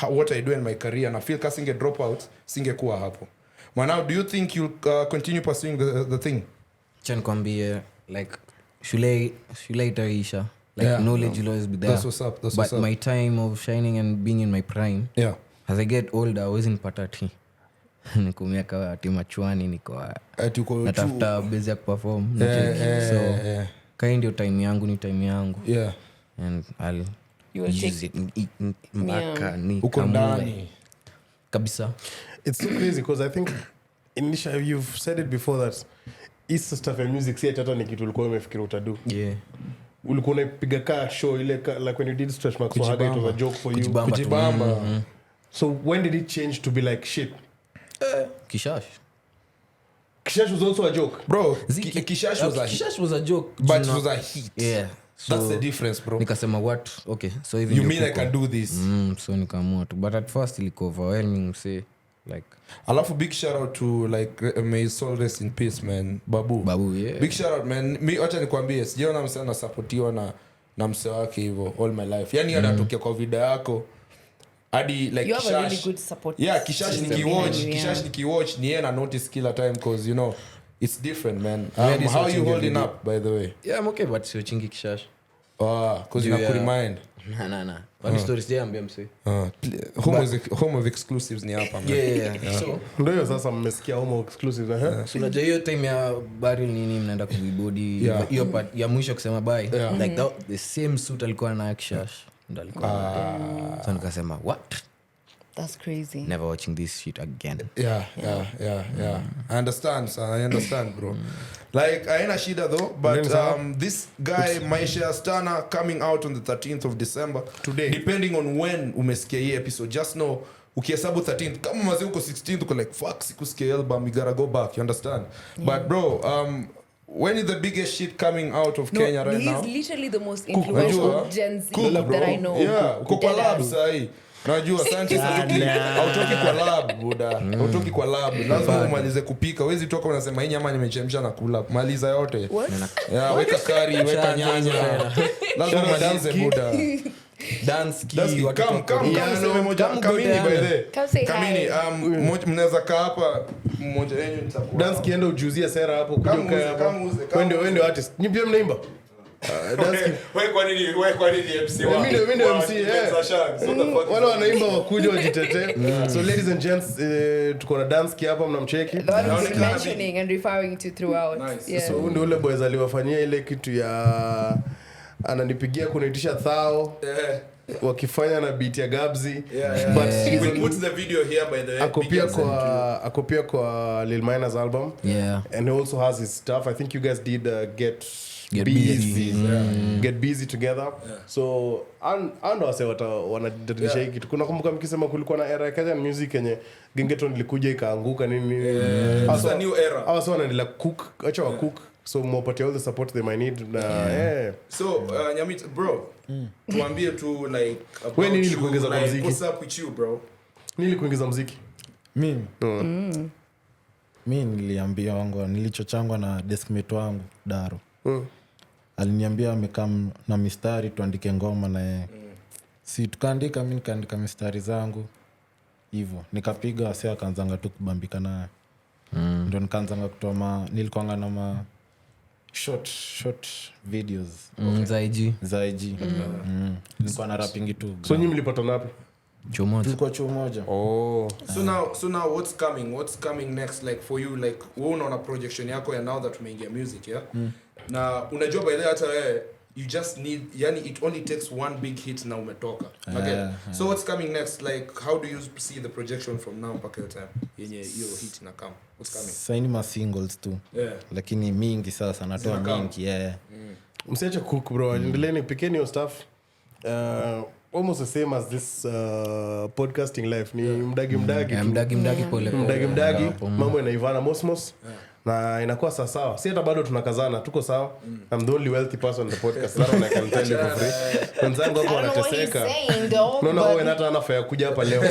what I do in my career na feel singe drop out singekuwa hapo now do you think you'll continue pursuing the thing chan kwambie like shule itaisha like knowledge will always be there. That's what's up. My time of shining and being in my prime as I get older I wasn't patati niko miaka ati machwani niko natafuta base ya kuperform so kind of time yangu ni time yangu and I'll use it mpaka ni uko ndani kabisa. It's so crazy because I think initially you've said it before that East stuff and music si hata ni kitu ulikuwa umefikiria utadu. Ulikuwa unapiga ka show ile like when you did Stretch Marks for Haga it was a joke for you. Kujibamba. So when did it change to be like shit? Kishash. Kishash was also a joke. Bro, Kishash was a joke. But it was a hit. Yeah. So, that's the difference, bro. Nikasema what? Okay. So even you mean I can do this? So nikamua tu. But at first ilikuwa overwhelming, say like alafu big shout out to like may his soul rest in peace, man. Babu, yeah. Big shout out, man. Mi acha nikwambie, sijaona msana na supportiwa na mse wake hivyo all my life. Yani anatokea kwa video yako hadi like you Kishash. Have a really good support. Yeah, Kishash nikiwatch ni yeye na notice kila time cause you know it's different, man. How are you holding up, by the way? Yeah, I'm okay, but sio chingi Kishash. Cause you remind. Nah. What stories they ambia mse? Home of exclusives ni hapa, man. Yeah. So ndio sasa mmesikia home of exclusives so unajua hiyo time ya burial nini mnaenda kubibodi hiyo part ya mwisho kusema bye like that, the same suit alikuwa na Kishash ndo alikuwa so nikasema what. That's crazy. Never watching this shit again. Yeah. I understand, bro. Like, I ain't shida though, but this guy, MAISHA STUNNA, coming out on the 13th of December. Today. Depending on when umesikia hii episode, just know, ukihesabu 13th, kama mazi uko 16th, uko like, fuck, sikusikia album, you gotta go back, you understand? Yeah. But bro, when is the biggest shit coming out of Kenya right now? He's literally the most influential Gen Z that I know. Yeah, uko kwa lab sahi. Najua Sanchez autoki kwa lab buda. Autoki kwa lab. Lazima umalize kupika. Huwezi toka unasema hii nyama nimechemsha na kula. Maliza yote. Yeah, weka kari, weka nyanya. Lazima umalize buda. Dance Kamini mnaweza kaa hapa mmoja wenu nitakuwa. Dance kienda ujuzia sera hapo kuja hapa. Wende artist. Ni pia mnaimba? Wewe kwa nini MC wao? Mimi ndio MC. Wale wanaimba wakuja wajitetee. So ladies and gents, tuko na dance hapa mnamcheki. Mentioning and referring to throughout. Nice. Yeah. So ndio ule boys aliwafanyia ile kitu ya ananipigia kunaitisha thao. Wakifanya na beat ya Gabzi. But we put the video here by the way. Akopia kwa Lil Maina's album. Yeah. And he also has his stuff. I think you guys did Get busy together. So ando wase wanadadilisha hiki kitu. Kuna kumbuka mkisema kulikuwa na era ya Kenyan music yenye gengeton ilikuja ikaanguka nini. It's a new era. Awa sawa wanaendelea cook, acha wa cook. So mwapatia all the support they might need. So Nyamita bro, tuambie tu like about wewe nini kuongeza kwa muziki? What's up with you bro? Nini kuongeza muziki? Mimi niliambia wangu nilichochangwa na deskmate wangu Daro. Aliniambia amekaa na mistari tuandike ngoma na yeye. Si tukaandika, mimi nikaandika mistari zangu hivyo, nikapiga wase akaanzanga tu kubambika naye. Ndio nikaanzanga kutoa nilikuwa na short videos za IG. Nilikuwa na rapping tu. So nyinyi mlipatana wapi? Tulikuwa chuo moja. So now what's coming next like for you, like wewe unaona projection yako ya now that umeingia music, yeah? Na unajua by the way hata wewe you just need, yani it only takes one big hit na umetoka. Okay. So what's coming next, like how do you see the projection from now mpaka your time yenye hiyo hit na come? What's coming? Saini ma singles tu. Lakini mingi sasa natoa mingi. Msiache cook bro, endeleeni pikeni your stuff. Almost the same as this podcasting life. Ni mdagi pole. Mambo yanaivana mosmos. Na inakuwa sawa. Si hata bado tunakazana, tuko sawa. I'm the only wealthy person on the podcast. That one I can tell you for free. Wenzangu hapo wanateseka. Naona wewe hata ana fare kuja hapa leo.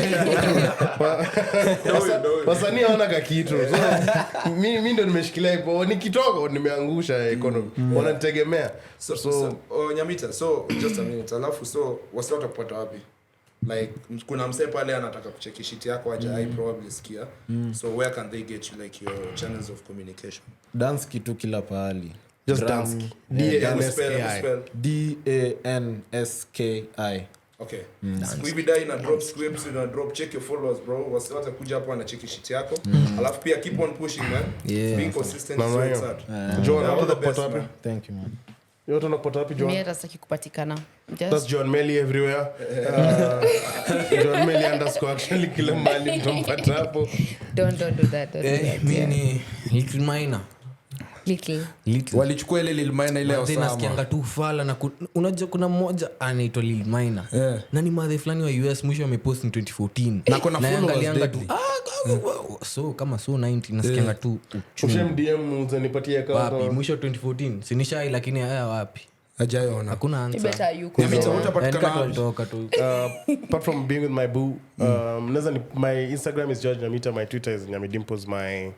Wasanii hawana kakitu. So mimi ndio nimeshikilia hapo. Nikitoka nimeangusha economy. Wananitegemea. So Nyamita, so just a minute. Alafu so wasi watakupata wapi? Like kuna mse pale anataka kucheki shit yako aje, I probably sikia. So where can they get you, like your channels of communication? Dance kitu kila pahali. Just dance. DANSKI. Okay. Squibidai na drop scripts na drop, check your followers bro. Wasiwata kuja hapo anacheki shit yako. Alafu pia keep on pushing, man. Being consistent is what's up. John, all the best, man. Thank you, man. Yote unapata wapi John? Mimi nataki kupatikana. That's John Melly everywhere. John Melly _ kila mahali mtampata hapo. Don't do that. Mimi ni Lil Maina. Little. walichukua ile Lil Maina ile Then Osama. nasikianga tu fala na unajua kuna mmoja anaitwa Lil Maina. Yeah. Na ni madhe fulani wa US mwisho amepost in 2014. Na kuna followers tu. So kama 90 nasikianga tu uchungu. DM uzanipatie account. Wapi mwisho 2014. Sinishai lakini haya wapi? Hajaona. Hakuna answer. Better you go. Apart from being with my boo, my Instagram is George Nyamita, my Twitter is Nyamidimples, my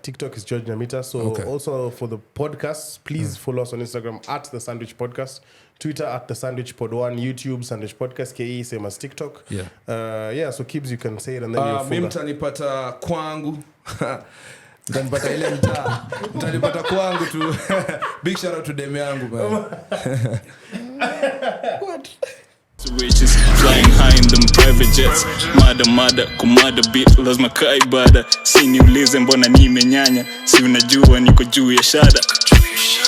TikTok is George Nyamita. So also for the podcast, please follow us on Instagram at The Sandwich Podcast, Twitter at The Sandwich Pod 1, YouTube Sandwich Podcast, KE same as TikTok. So Kibs, you can say it and then you'll mimi mtanipata kwangu. Mtanipata ile mtaa. Mtanipata kwangu tu. Big shout out to dem yangu man. What? Witches flying high in them private jets. Mada kumada beat lazima kaibada. Si niulize mbona nimenyanya. Si unajua niko juu ya shada.